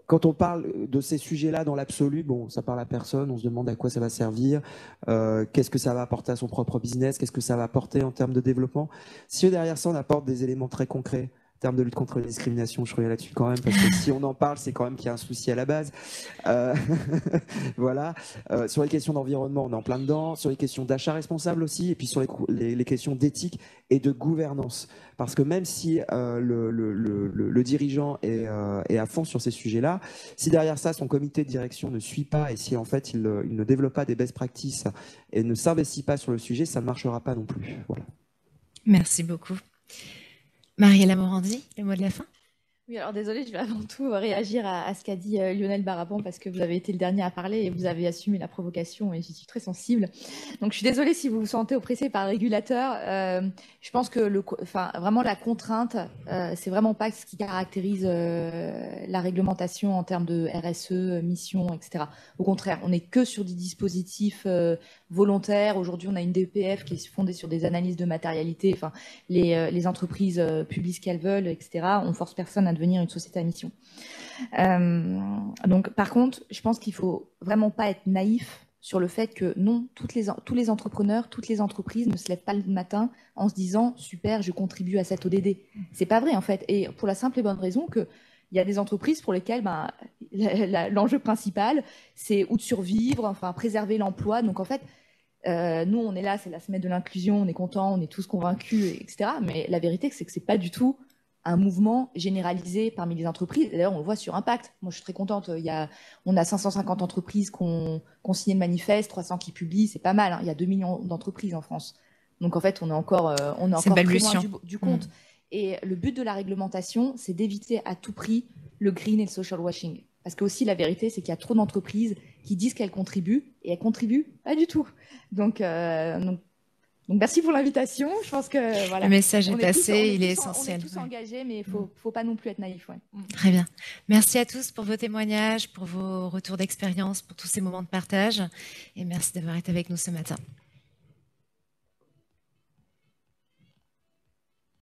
quand on parle de ces sujets-là dans l'absolu, bon, ça parle à personne, on se demande à quoi ça va servir, qu'est-ce que ça va apporter à son propre business, qu'est-ce que ça va apporter en termes de développement. Si derrière ça, on apporte des éléments très concrets, en termes de lutte contre la discrimination, je reviens là-dessus quand même, parce que si on en parle, c'est quand même qu'il y a un souci à la base. Voilà. Sur les questions d'environnement, on est en plein dedans. Sur les questions d'achat responsable aussi, et puis sur les questions d'éthique et de gouvernance. Parce que même si le dirigeant est à fond sur ces sujets-là, si derrière ça, son comité de direction ne suit pas, et si en fait il ne développe pas des best practices et ne s'investit pas sur le sujet, ça ne marchera pas non plus. Voilà. Merci beaucoup. Mariella Morandi, le mot de la fin? Oui, alors désolée, je vais avant tout réagir à ce qu'a dit Lionel Baraban, parce que vous avez été le dernier à parler et vous avez assumé la provocation et j'y suis très sensible. Donc je suis désolée si vous vous sentez oppressé par le régulateur. Je pense que vraiment la contrainte, c'est vraiment pas ce qui caractérise la réglementation en termes de RSE, mission, etc. Au contraire, on n'est que sur des dispositifs volontaires. Aujourd'hui, on a une DPF qui est fondée sur des analyses de matérialité. Enfin, les entreprises publient ce qu'elles veulent, etc. On force personne à devenir une société à mission. Donc, par contre, je pense qu'il faut vraiment pas être naïf sur le fait que non, tous les entrepreneurs, toutes les entreprises ne se lèvent pas le matin en se disant super, je contribue à cette ODD. C'est pas vrai en fait, et pour la simple et bonne raison que il y a des entreprises pour lesquelles l'enjeu principal, c'est ou de survivre, enfin préserver l'emploi. Donc en fait, nous on est là, c'est la semaine de l'inclusion, on est content, on est tous convaincus, etc. Mais la vérité, c'est que c'est pas du tout un mouvement généralisé parmi les entreprises. D'ailleurs, on le voit sur Impact. Moi, je suis très contente. On a 550 entreprises qui ont signé le manifeste, 300 qui publient. C'est pas mal. Hein. Il y a 2 millions d'entreprises en France. Donc, en fait, on est encore très loin du compte. Et le but de la réglementation, c'est d'éviter à tout prix le green et le social washing. Parce que aussi, la vérité, c'est qu'il y a trop d'entreprises qui disent qu'elles contribuent et elles contribuent pas du tout. Donc merci pour l'invitation. Je pense que voilà. Le message est passé, il est essentiel. On est tous engagés, mais il faut pas non plus être naïf. Ouais. Très bien. Merci à tous pour vos témoignages, pour vos retours d'expérience, pour tous ces moments de partage. Et merci d'avoir été avec nous ce matin.